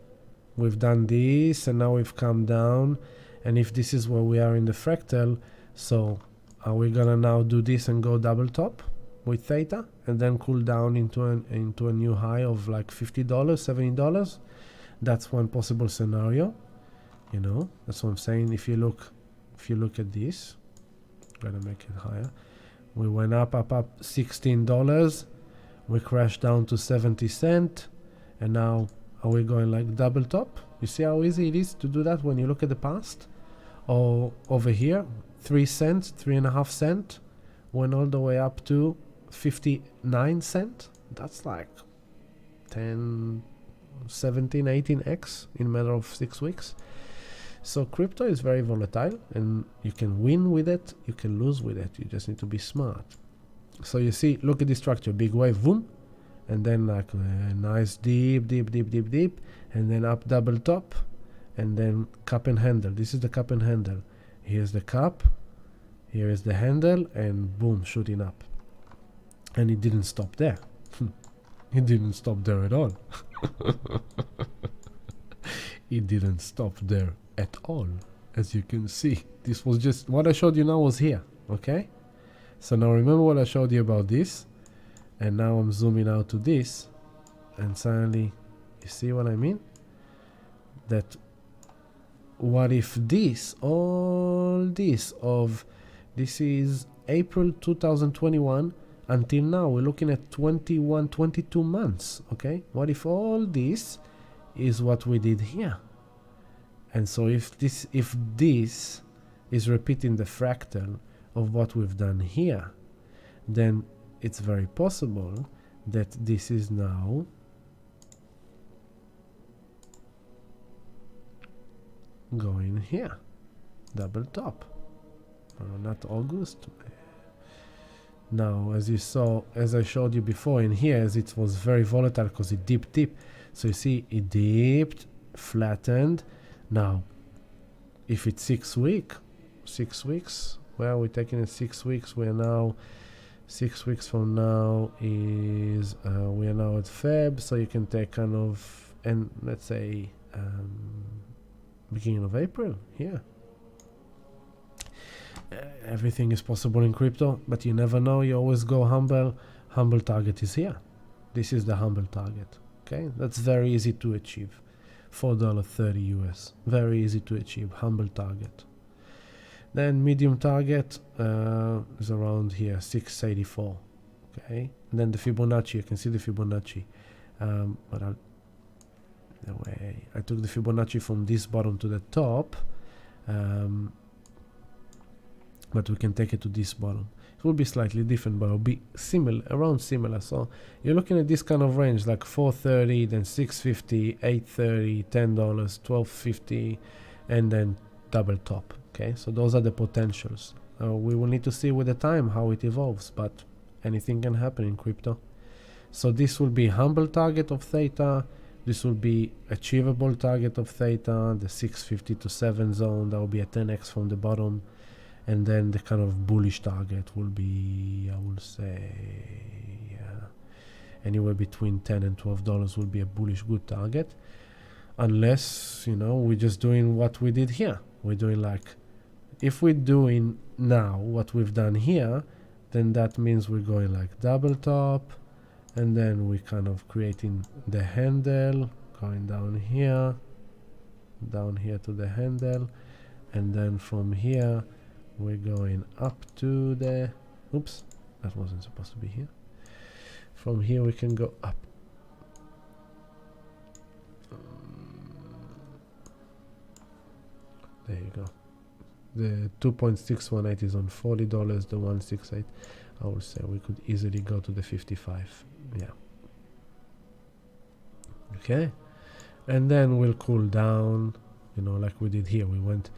We've done this, and now we've come down. And if this is where we are in the fractal, so are we gonna now do this and go double top with theta and then cool down into a new high of like $50, $70? That's one possible scenario. That's what I'm saying. If you look at this, gotta make it higher. We went up $16. We crashed down to 70 cents, and now are we going like double top? You see how easy it is to do that when you look at the past? Or over here, 3 cents, 3.5 cents, went all the way up to 59 cents. That's like 10, 17, 18x in a matter of 6 weeks. So crypto is very volatile, and you can win with it, you can lose with it. You just need to be smart. So you see, look at this structure, big wave, boom, and then like a nice deep, and then up double top, and then cup and handle. This is the cup and handle. Here's the cup, here is the handle, and boom, shooting up. And it didn't stop there. It didn't stop there at all. It didn't stop there at all. As you can see, this was just what I showed you now was here. Okay, so now remember what I showed you about this, and now I'm zooming out to this, and suddenly you see what I mean? That what if this, all this of this is April 2021 until now, we're looking at 21, 22 months. Okay, what if all this is what we did here? And so if this is repeating the fractal of what we've done here, then it's very possible that this is now going here, double top. Not August. Now, as you saw, as I showed you before in here, as it was very volatile because it dipped. So you see, it dipped, flattened. Now, if it's 6 weeks, where are we taking it 6 weeks? We are now 6 weeks from now is we are now at Feb, so you can take kind of, and let's say beginning of April here. Everything is possible in crypto, but you never know. You always go humble. Humble target is here. This is the humble target. Okay, that's very easy to achieve. $4.30 US. Very easy to achieve. Humble target. Then medium target is around here, 684. Okay, and then the Fibonacci. You can see the Fibonacci. But I took the Fibonacci from this bottom to the top. but we can take it to this bottom. It will be slightly different, but it'll be similar, around similar. So you're looking at this kind of range, like 430, then 650, 830, $10, 1250, and then double top. Okay, so those are the potentials. We will need to see with the time how it evolves, but anything can happen in crypto. So this will be humble target of theta. This will be achievable target of theta, the 650 to 7 zone. That will be a 10x from the bottom. And then the kind of bullish target will be, I will say, anywhere between $10 and $12 will be a bullish good target. Unless, you know, we're just doing what we did here. We're doing like, if we're doing now what we've done here, then that means we're going like double top, and then we're kind of creating the handle, going down here to the handle, and then from here we're going up to the, oops, that wasn't supposed to be here. From here we can go up. There you go. The 2.618 is on $40, the 168. I would say we could easily go to the 55. Yeah. Okay. And then we'll cool down, you know, like we did here. We went,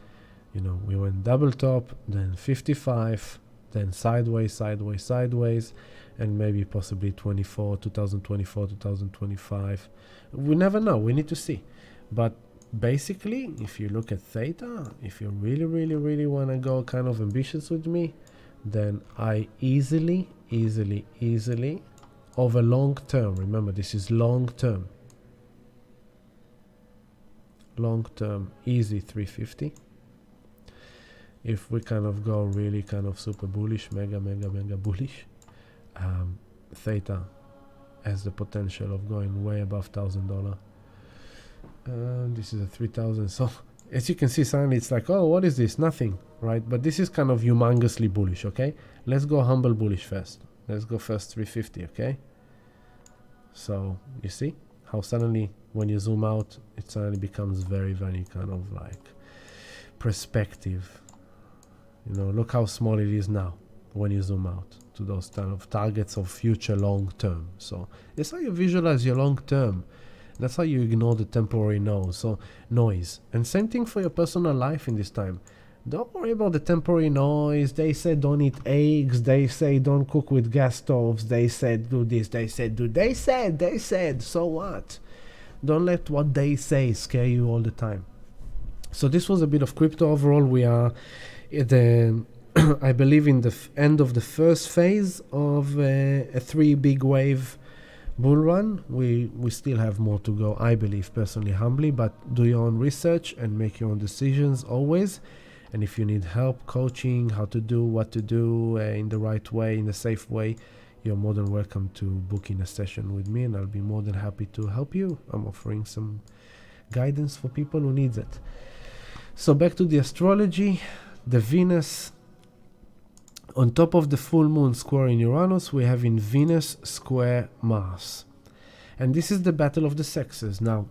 you know, we went double top, then 55, then sideways, sideways, sideways, and maybe possibly 2024, 2025. We never know. We need to see. But basically, if you look at theta, if you really want to go kind of ambitious with me, then I easily, over long term, remember this is long term, easy 350. If we kind of go really kind of super bullish, mega bullish, theta has the potential of going way above $1,000. This is a 3,000. So as you can see, suddenly it's like, oh, what is this? Nothing, right? But this is kind of humongously bullish. Okay, let's go humble bullish first. Let's go first 350. Okay, so you see how suddenly when you zoom out, it suddenly becomes very kind of like perspective. You know, look how small it is now when you zoom out to those kind of targets of future long term. So it's how you visualize your long term. That's how you ignore the temporary noise. And same thing for your personal life in this time. Don't worry about the temporary noise. They said don't eat eggs. They say don't cook with gas stoves. They said do this. They said do. They said. So what? Don't let what they say scare you all the time. So this was a bit of crypto. Overall, we are at the, I believe, in the end of the first phase of a 3 big wave bull run. We still have more to go, I believe, personally, humbly, but do your own research and make your own decisions always. And if you need help, coaching, how to do, what to do in the right way, in a safe way, you're more than welcome to book in a session with me, and I'll be more than happy to help you. I'm offering some guidance for people who needs it. So back to the astrology, the Venus on top of the full moon square in Uranus, we have in Venus square Mars. And this is the battle of the sexes. Now,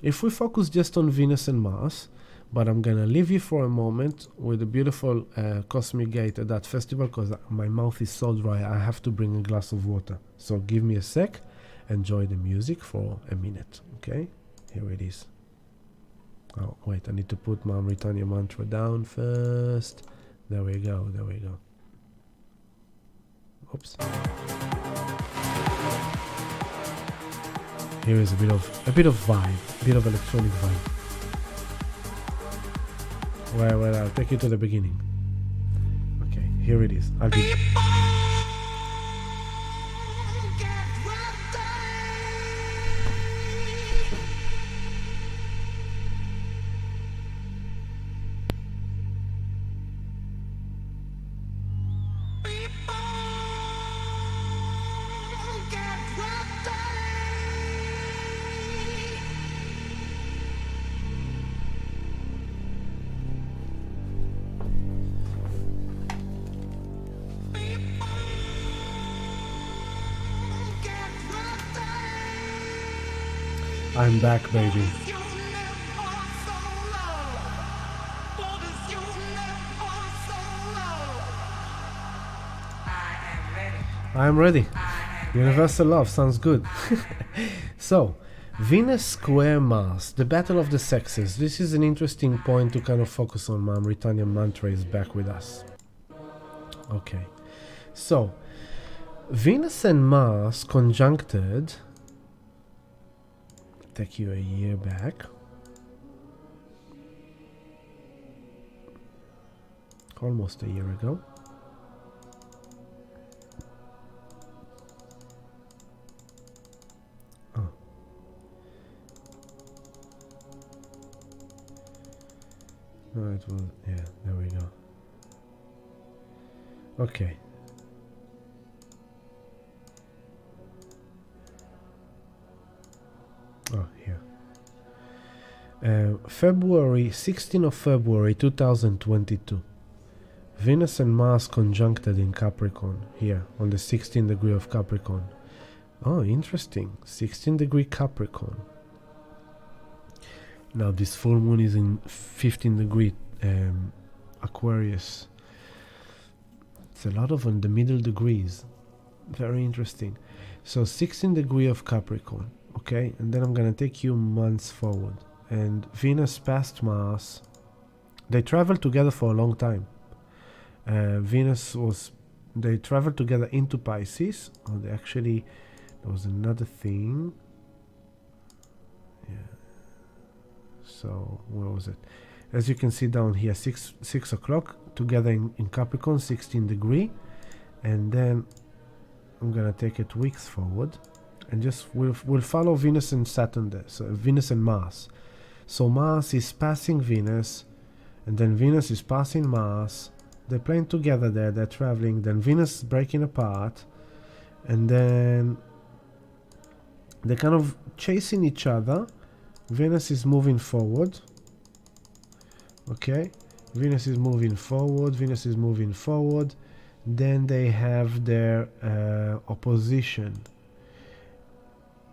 if we focus just on Venus and Mars, but I'm gonna leave you for a moment with a beautiful cosmic gate at that festival, because my mouth is so dry I have to bring a glass of water. So give me a sec, enjoy the music for a minute. Okay, here it is. Oh wait, I need to put my Amritanya mantra down first. There we go. Oops. Here is a bit of vibe, a bit of electronic vibe. Well, I'll take you to the beginning. Okay, here it is. I'll be. I'm back, baby. I'm ready. Universal love sounds good. So, Venus square Mars, the battle of the sexes. This is an interesting point to kind of focus on. Ma'am Ritanya Mantra is back with us. Okay. So, Venus and Mars conjuncted. Take you a year back. Almost a year ago. Oh. No, it was, yeah, there we go. Okay. Oh, here. February, 16th of February 2022. Venus and Mars conjuncted in Capricorn, here, on the 16th degree of Capricorn. Oh, interesting. 16th degree Capricorn. Now, this full moon is in 15th degree Aquarius. It's a lot of in the middle degrees. Very interesting. So, 16th degree of Capricorn, okay? And then I'm going to take you months forward. And Venus passed Mars. They traveled together for a long time. They traveled together into Pisces. Oh, there was another thing. Yeah. So, where was it? As you can see down here, 6 o'clock, together in Capricorn, 16 degree. And then I'm going to take it weeks forward. And just, we'll follow Venus and Saturn there. So, Venus and Mars. So, Mars is passing Venus. And then Venus is passing Mars. They're playing together there, they're traveling, then Venus is breaking apart, and then they're kind of chasing each other. Venus is moving forward. Okay, Venus is moving forward, Venus is moving forward. Then they have their opposition.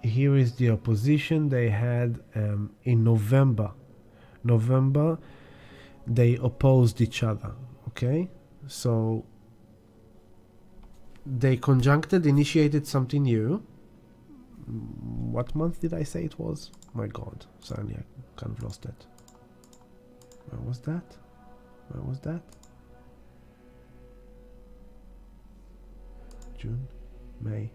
Here is the opposition they had in November. They opposed each other. Okay, so they conjuncted, initiated something new. What month did I say it was? My God, suddenly I kind of lost it. Where was that? June, May.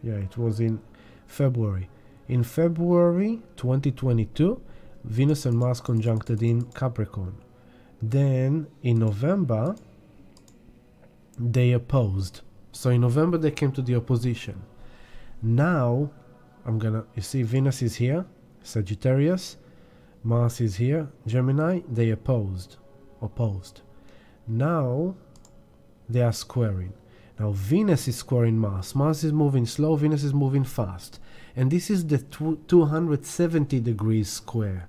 Yeah, it was in February. In February 2022, Venus and Mars conjuncted in Capricorn. Then in November, they opposed. So in November, they came to the opposition. Now, you see Venus is here, Sagittarius. Mars is here, Gemini. They opposed. Now, they are squaring. Now Venus is squaring Mars. Mars is moving slow, Venus is moving fast. And this is the 270 degrees square.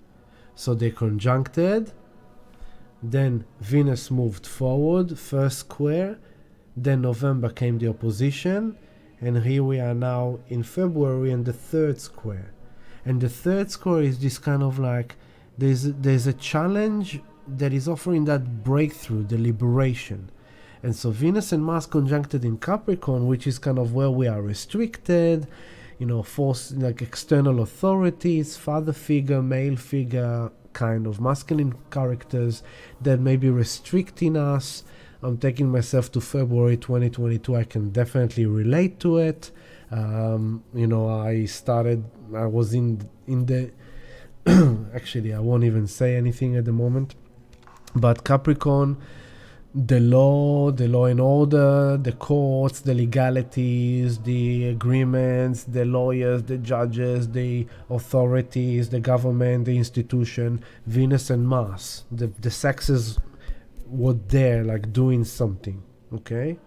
So they conjuncted, then Venus moved forward, first square, then November came the opposition, and here we are now in February and the third square. And the third square is this kind of like, there's a challenge that is offering that breakthrough, the liberation. And so Venus and Mars conjuncted in Capricorn, which is kind of where we are restricted, force, like external authorities, father figure, male figure, kind of masculine characters that may be restricting us. I'm taking myself to February 2022. I can definitely relate to it. I was in the, actually, I won't even say anything at the moment, but Capricorn, the law and order, the courts, the legalities, the agreements, the lawyers, the judges, the authorities, the government, the institution, Venus and Mars, the sexes were there, like doing something, okay?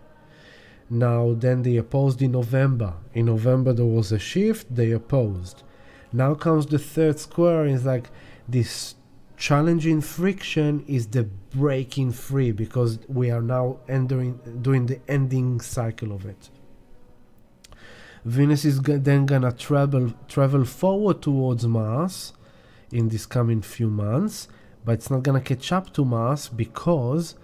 Now, then they opposed in November. In November, there was a shift, they opposed. Now comes the third square, it's like this challenging friction is the breaking free, because we are now doing the ending cycle of it. Venus is then gonna travel forward towards Mars in this coming few months, but it's not gonna catch up to Mars because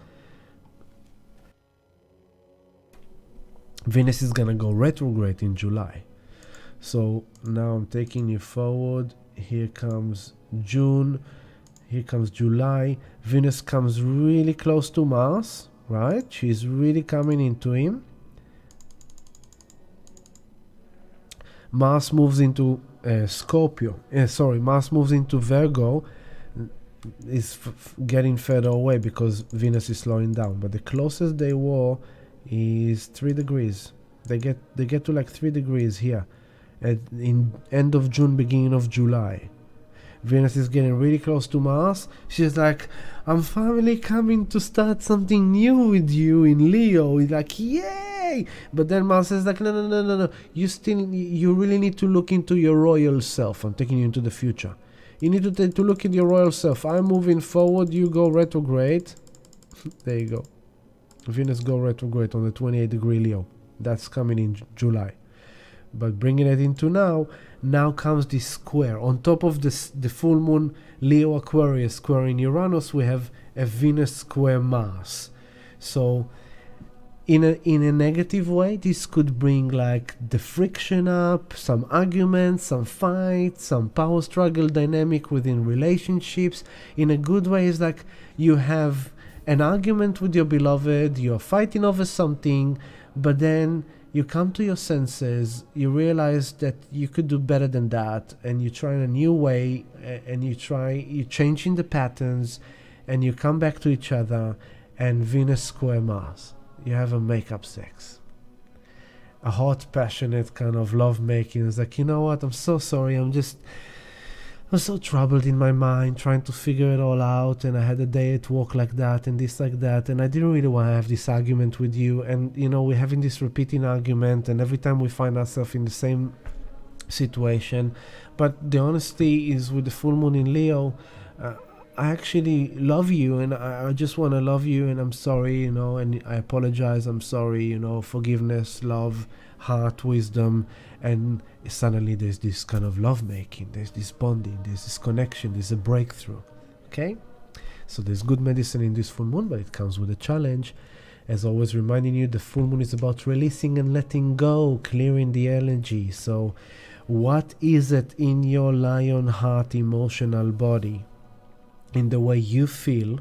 Venus is gonna go retrograde in July. So now I'm taking you forward. Here comes June, here comes July. Venus comes really close to Mars, right? She's really coming into him. Mars moves into Scorpio. Mars moves into Virgo. Is getting further away because Venus is slowing down. But the closest they were is 3 degrees. They get to like 3 degrees here in end of June, beginning of July. Venus is getting really close to Mars. She's like, I'm finally coming to start something new with you in Leo. It's like, yay! But then Mars is like, no. You really need to look into your royal self. I'm taking you into the future. You need to look at your royal self. I'm moving forward, you go retrograde. There you go. Venus go retrograde on the 28 degree Leo. That's coming in July. But bringing it into now comes this square. On top of this, the full moon Leo Aquarius square in Uranus, we have a Venus square Mars. So in a negative way, this could bring like the friction up, some arguments, some fights, some power struggle dynamic within relationships. In a good way, it's like you have an argument with your beloved, you're fighting over something, but then you come to your senses, you realize that you could do better than that, and you try in a new way, and you change in the patterns, and you come back to each other, and Venus square Mars. You have a make-up sex. A hot, passionate kind of love making. It's like, you know what, I'm so sorry, I'm so troubled in my mind, trying to figure it all out, and I had a day at work like that, and this like that, and I didn't really want to have this argument with you, and we're having this repeating argument, and every time we find ourselves in the same situation. But the honesty is, with the full moon in Leo, I actually love you, and I just want to love you, and I'm sorry, and I apologize, I'm sorry, forgiveness, love, heart, wisdom, and suddenly there's this kind of love making, there's this bonding, there's this connection, there's a breakthrough. Okay, so there's good medicine in this full moon, but it comes with a challenge. As always, reminding you, the full moon is about releasing and letting go, clearing the energy. So what is it in your lion heart emotional body, in the way you feel,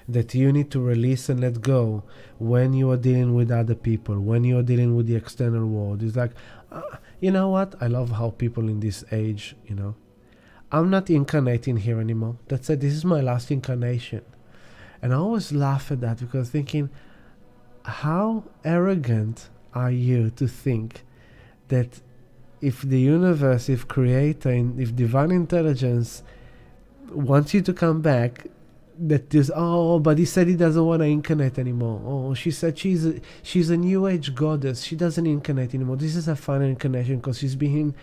that you need to release and let go when you are dealing with other people, when you are dealing with the external world? It's like, you know what? I love how people in this age, I'm not incarnating here anymore. That's it. This is my last incarnation. And I always laugh at that, because thinking, how arrogant are you to think that if the universe, if creator, if divine intelligence wants you to come back, that there's, but he said he doesn't want to incarnate anymore. She said she's a new age goddess, she doesn't incarnate anymore. This is her final incarnation, because she's been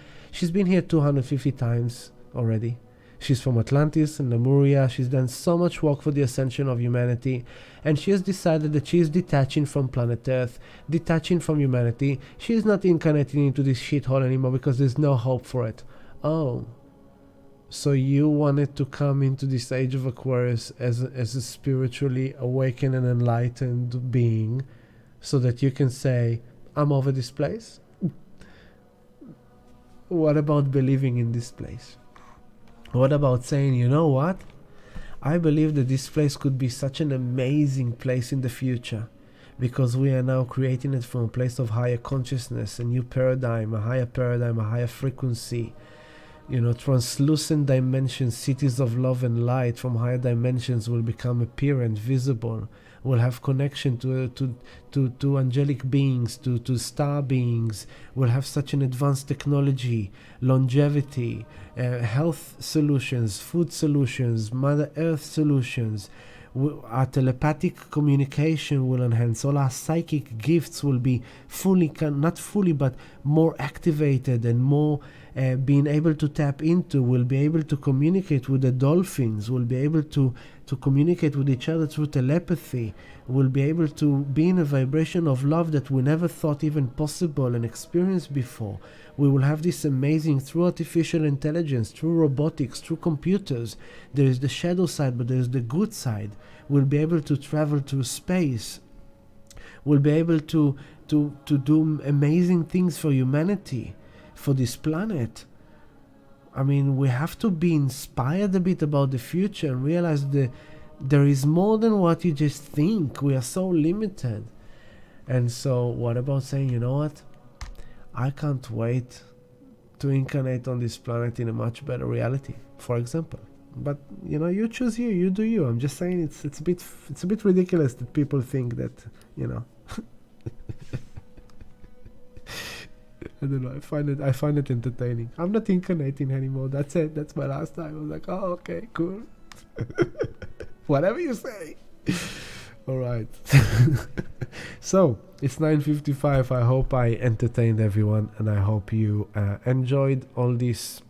here 250 times already. She's from Atlantis and Lemuria. She's done so much work for the ascension of humanity, and she has decided that she is detaching from planet Earth, detaching from humanity. She is not incarnating into this shithole anymore, because there's no hope for it. So you wanted to come into this age of Aquarius as a spiritually awakened and enlightened being, so that you can say, I'm over this place? What about believing in this place? What about saying, you know what? I believe that this place could be such an amazing place in the future, because we are now creating it from a place of higher consciousness, a new paradigm, a higher frequency. Translucent dimensions, cities of love and light from higher dimensions will become apparent, visible. We'll have connection to angelic beings, to star beings. We'll have such an advanced technology, longevity, health solutions, food solutions, Mother Earth solutions. Our telepathic communication will enhance. All our psychic gifts will be not fully, but more activated, and more being able to tap into. We'll be able to communicate with the dolphins. We'll be able to to communicate with each other through telepathy. We'll be able to be in a vibration of love that we never thought even possible and experienced before. We will have this amazing, through artificial intelligence, through robotics, through computers. There is the shadow side, but there is the good side. We'll be able to travel through space. We'll be able to do amazing things for humanity, for this planet. I mean, we have to be inspired a bit about the future and realize that there is more than what you just think. We are so limited. And so what about saying, you know what? I can't wait to incarnate on this planet in a much better reality, for example. But you choose you do you. I'm just saying it's a bit ridiculous that people think that, I don't know. I find it entertaining. I'm not incarnating anymore. That's it. That's my last time. I was like, oh, okay, cool. Whatever you say. All right. So it's 9:55. I hope I entertained everyone, and I hope you enjoyed all this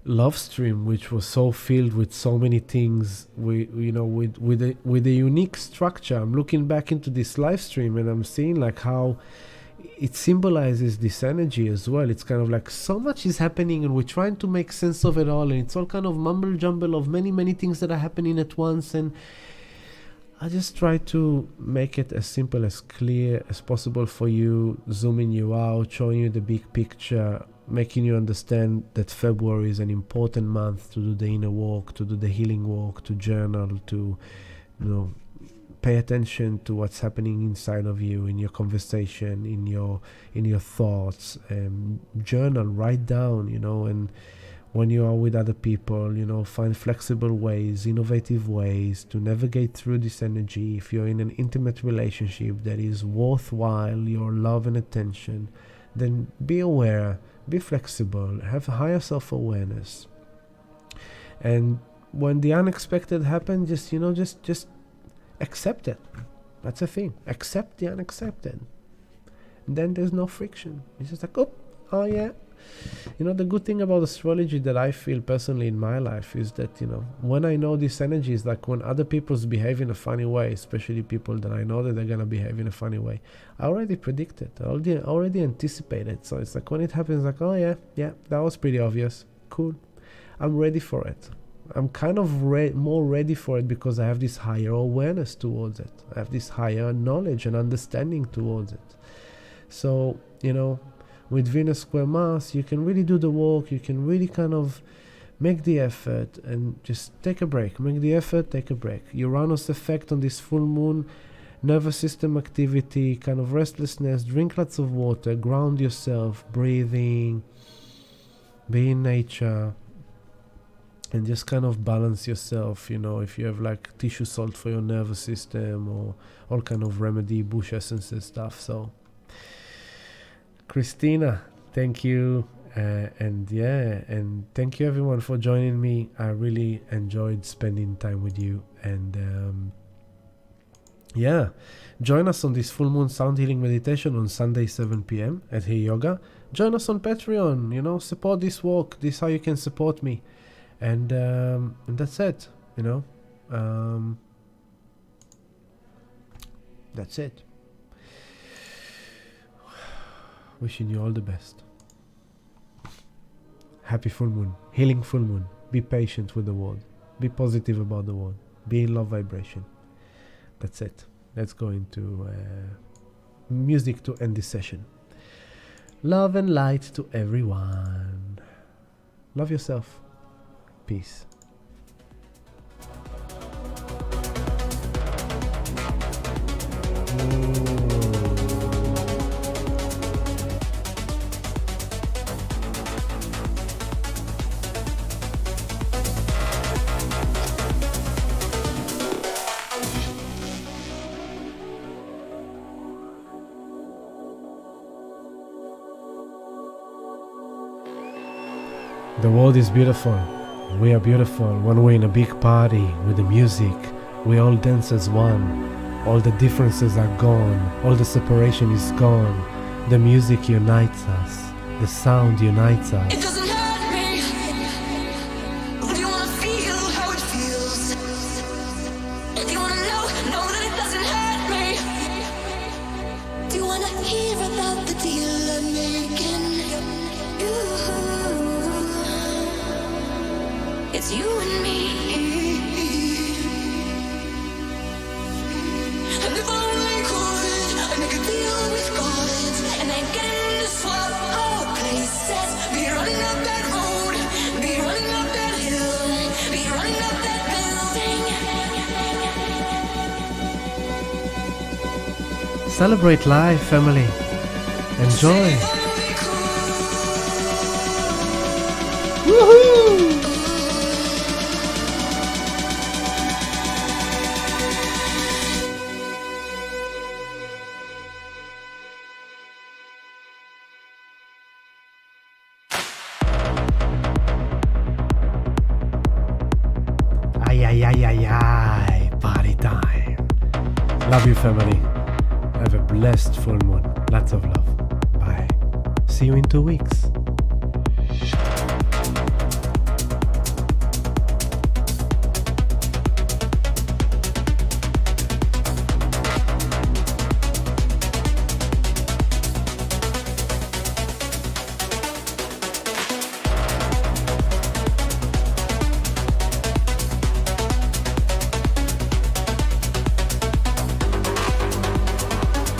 love stream, which was so filled with so many things. With a unique structure. I'm looking back into this live stream, and I'm seeing like how it symbolizes this energy as well. It's kind of like so much is happening and we're trying to make sense of it all, and it's all kind of mumble jumble of many things that are happening at once, and I just try to make it as simple, as clear as possible for you, zooming you out, showing you the big picture, making you understand that February is an important month to do the inner work, to do the healing work, to journal, to pay attention to what's happening inside of you, in your conversation, in your thoughts. Journal, write down, and when you are with other people, find flexible ways, innovative ways to navigate through this energy. If you're in an intimate relationship that is worthwhile your love and attention, then be aware, be flexible, have higher self-awareness. And when the unexpected happens, just accept it. That's the thing. Accept the unaccepted. And then there's no friction. It's just like, oh yeah. The good thing about astrology that I feel personally in my life is that, when I know this energy is like when other people's behave in a funny way, especially people that I know that they're going to behave in a funny way, I already predict it. I already anticipate it. So it's like when it happens, like, oh yeah, that was pretty obvious. Cool. I'm ready for it. I'm kind of more ready for it because I have this higher awareness towards it. I have this higher knowledge and understanding towards it. So, with Venus square Mars, you can really do the work. You can really kind of make the effort and just take a break. Make the effort, take a break. Uranus effect on this full moon, nervous system activity, kind of restlessness. Drink lots of water, ground yourself, breathing, be in nature. And just kind of balance yourself, if you have like tissue salt for your nervous system or all kind of remedy, bush essences stuff. So, Christina, thank you. And thank you everyone for joining me. I really enjoyed spending time with you. And join us on this full moon sound healing meditation on Sunday 7 p.m. at Hey Yoga. Join us on Patreon, support this work. This is how you can support me. And that's it, that's it. Wishing you all the best. Happy full moon, healing full moon. Be patient with the world. Be positive about the world. Be in love vibration. That's it. Let's go into music to end this session. Love and light to everyone. Love yourself. Peace. The world is beautiful. We are beautiful when we're in a big party with the music. We all dance as one. All the differences are gone. All the separation is gone. The music unites us. The sound unites us. It doesn't hurt me. Do you wanna feel how it feels? you and me. And if I only could, I make a deal with God, and then get him to swap our places. Be running up that road, be running up that hill, be running up that building. Celebrate life, family. Enjoy. Woohoo! Ay, ay, ay, ay, ay. Party time. Love you, family. Have a blessed full moon. Lots of love. Bye. See you in 2 weeks.